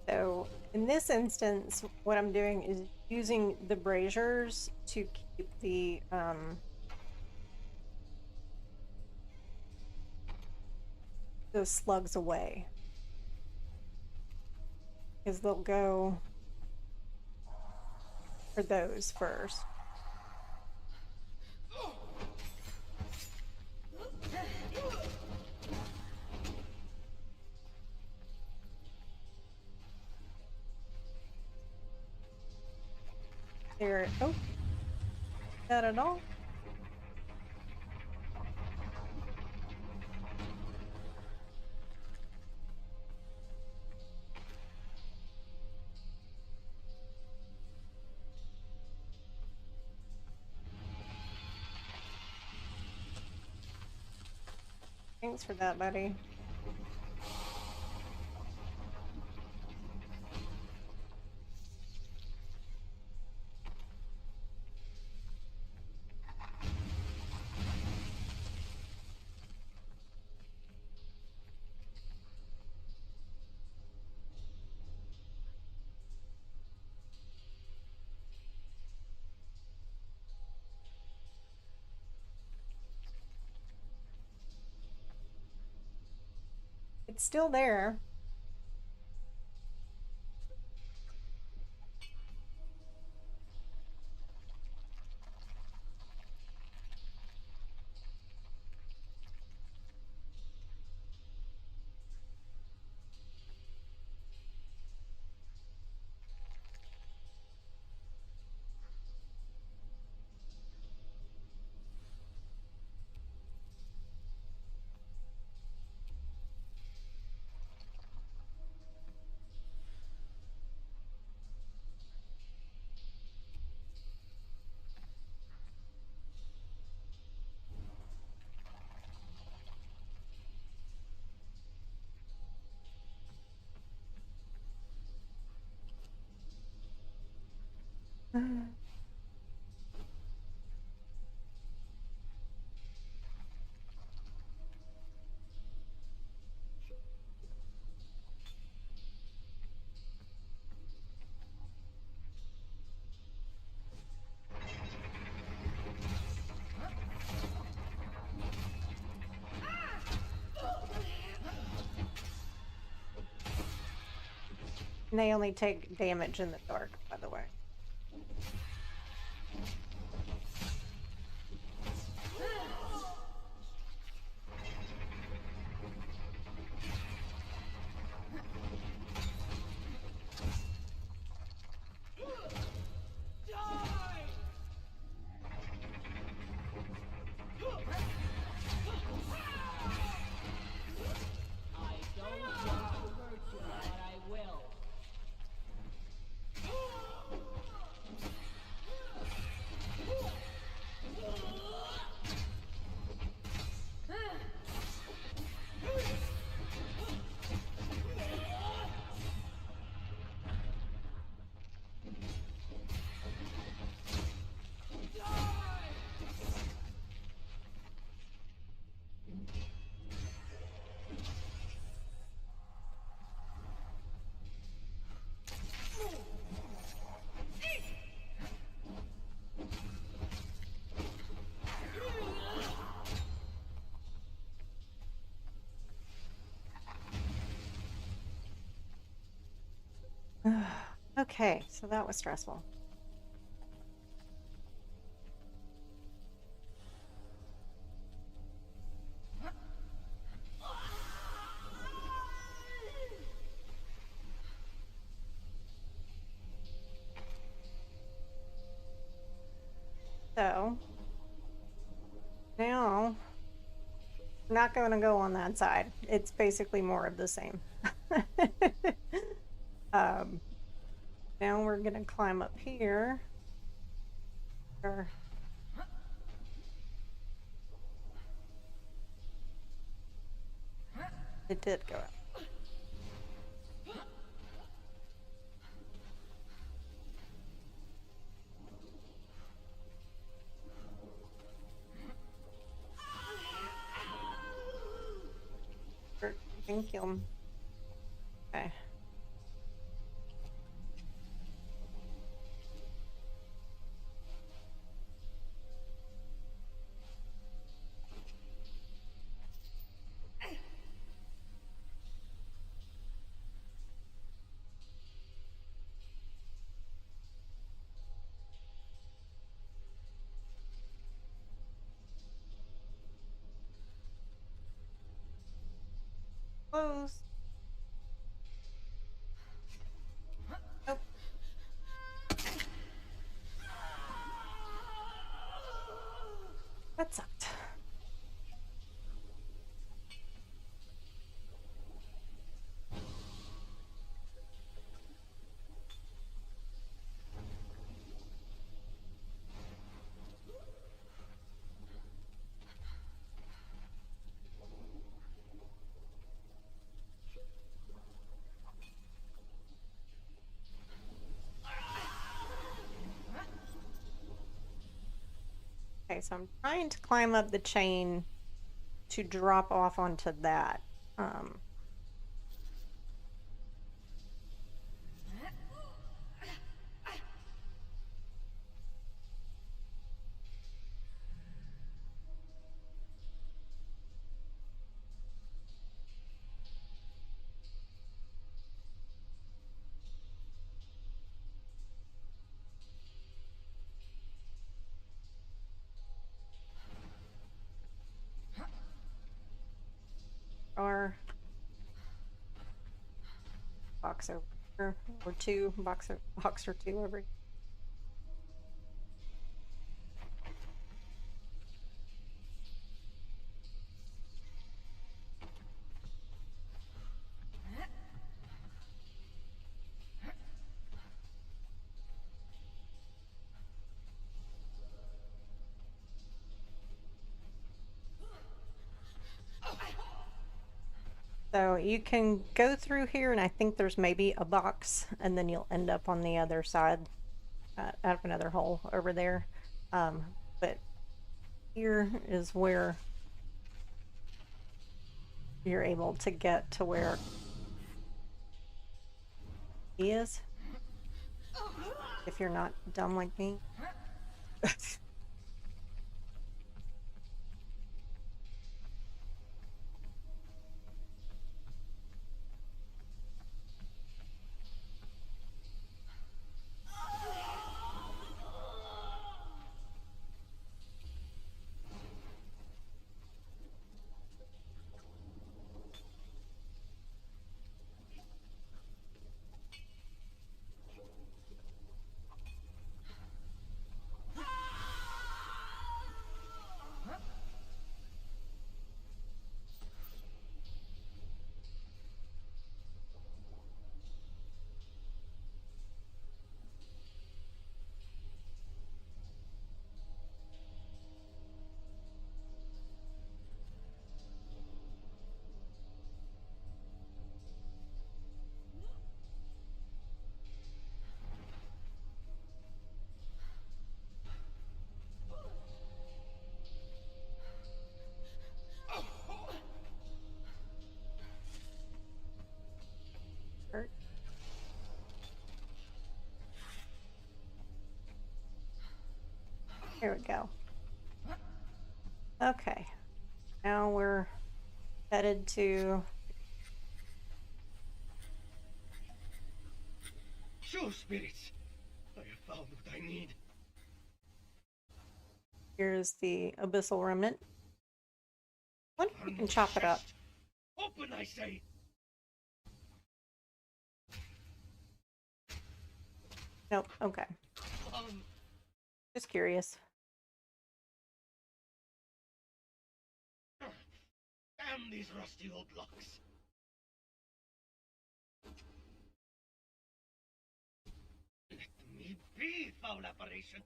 So in this instance, what I'm doing is using the braziers to keep the slugs away. Because they'll go for those first. There. Oh, not at all. Thanks for that, buddy. It's still there. And they only take damage in the dark, by the way. Okay, so that was stressful. So now I'm not going to go on that side. It's basically more of the same. um, now we're going to climb up here. It did go up. Thank you. Okay. Close. Nope. That sucked. Okay, so I'm trying to climb up the chain to drop off onto that. Or box over here, or two, box or two over here. So you can go through here, and I think there's maybe a box, and then you'll end up on the other side, out of another hole over there. But here is where you're able to get to where he is, if you're not dumb like me. Here we go. Okay, now we're headed to True spirits, I have found what I need. Here's the abyssal remnant. What if we can chop it up? Open, I say. Nope. Okay. Just curious. Damn these rusty old locks. Let me be, foul apparitions.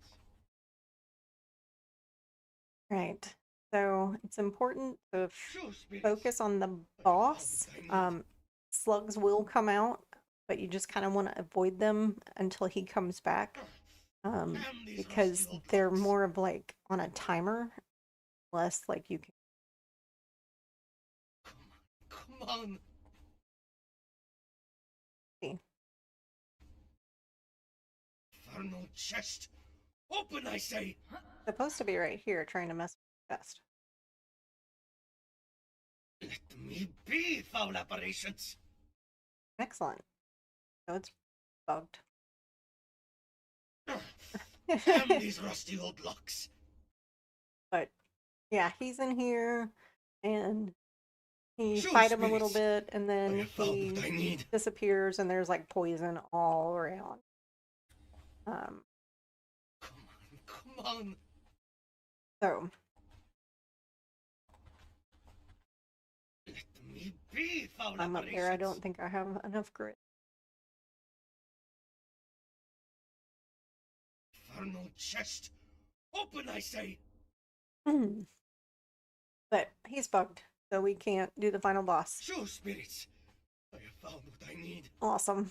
Right. So it's important to True spirits, focus on the boss. Slugs will come out, but you just kind of want to avoid them until he comes back. damn these Because rusty old they're locks. more of like on a timer, less like you can. Come on. See. Infernal chest. Open, I say. Supposed to be right here trying to mess with the chest. Let me be, foul apparitions. Excellent. So it's bugged. Damn these rusty old locks. But yeah, he's in here and you True fight him a little spirits, bit and I then have found what I he need. disappears and there's like poison all around. Come on. So Let me be, foul I'm up apparitions. there. I don't think I have enough grit. Infernal chest. Open, I say. But he's bugged, so we can't do the final boss. True spirits, I have found what I need. Awesome.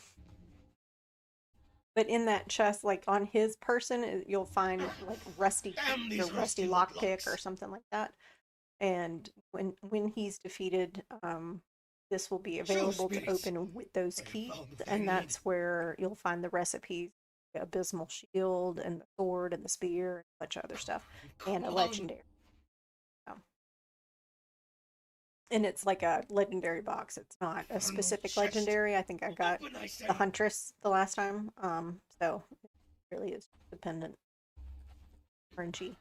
But in that chest, like on his person, you'll find like rusty Damn keys or these rusty rusty lockpick or locks. something like that. And when he's defeated, this will be available to spirits, open with those I have keys, found what I and need. that's where you'll find the recipes, the abysmal shield and the sword and the spear and a bunch of other stuff, and a Come on. legendary. And it's like a legendary box. It's not a Infernal specific chest. legendary. I think I got Open, I say. the Huntress the last time. So it really is dependent. RNG.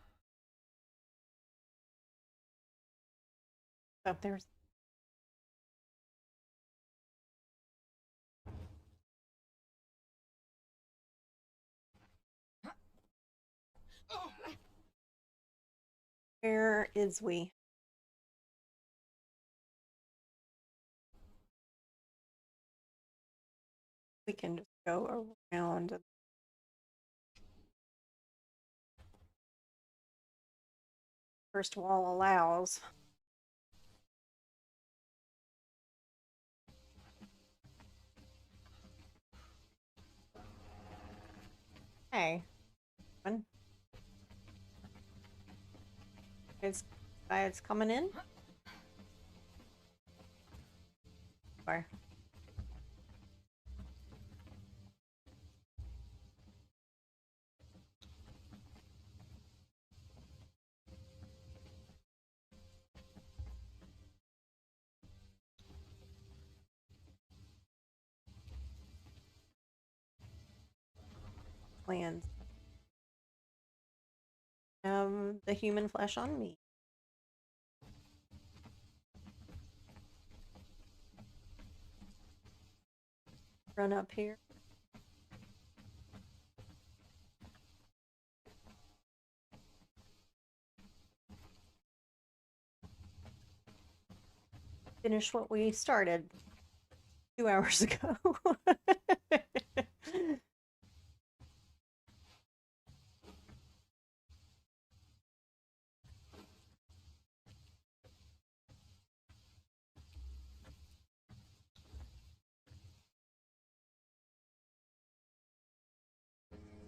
So there's where is we? We can just go around. First wall allows. Hey, one. It's coming in. Where? Plans. The human flesh on me. Run up here. Finish what we started 2 hours ago.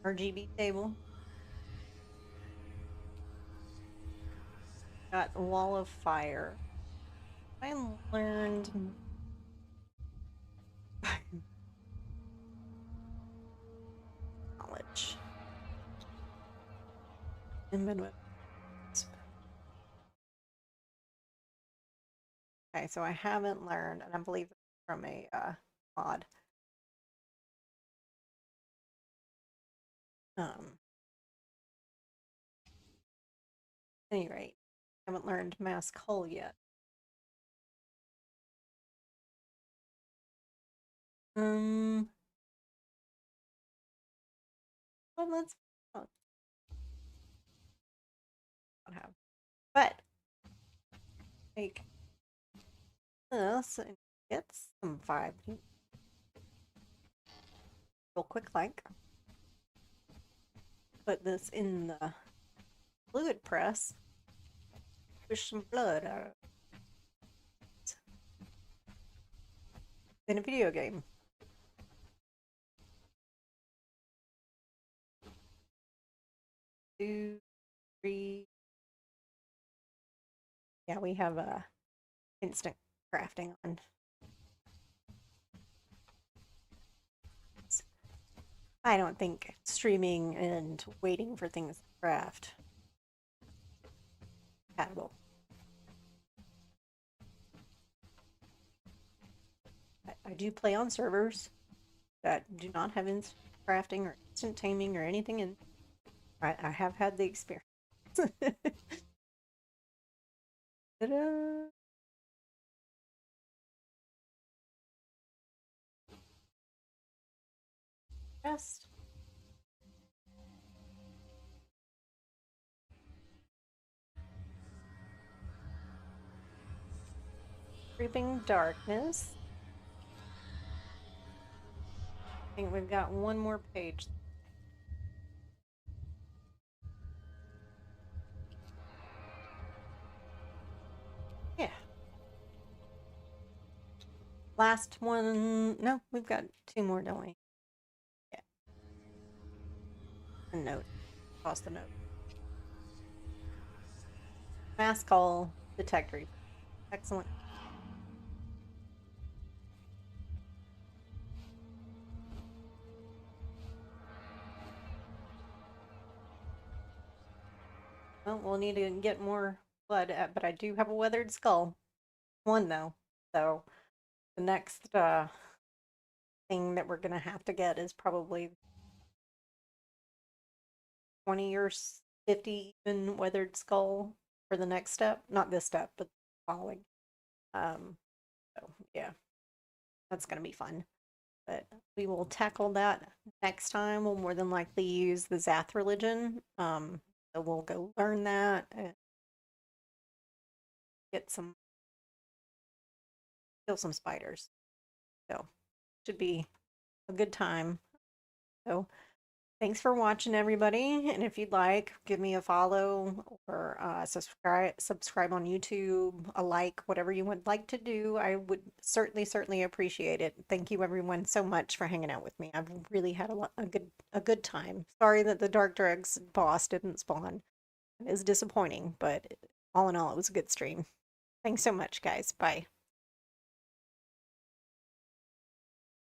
RGB table. Got wall of fire. I learned knowledge. Okay, so I haven't learned, and I believe from a mod. Any rate, haven't learned Mask Hull yet. Well, let's not have, but take this and get some 5 real quick, like put this in the fluid press, push some blood out of it. In a video game. 2, 3. Yeah, we have instant crafting on. I don't think streaming and waiting for things to craft compatible. I do play on servers that do not have instant crafting or instant taming or anything, and I have had the experience. Ta-da! Chest. Creeping darkness. I think we've got one more page. Yeah. Last one. No, we've got 2 more, don't we? Yeah. A note. Toss the note. Mask call detector. Excellent. Well, we'll need to get more blood, but I do have a weathered skull. 1 though. So the next thing that we're gonna have to get is probably 20 or 50 even weathered skull for the next step. Not this step, but the following. So yeah, that's gonna be fun. But we will tackle that next time. We'll more than likely use the Zath religion. So we'll go learn that and get some, kill some spiders. So should be a good time. So thanks for watching, everybody. And if you'd like, give me a follow or subscribe on YouTube, a like, whatever you would like to do. I would certainly appreciate it. Thank you, everyone, so much for hanging out with me. I've really had a good time. Sorry that the Dark Dregs boss didn't spawn. It is disappointing, but all in all, it was a good stream. Thanks so much, guys. Bye.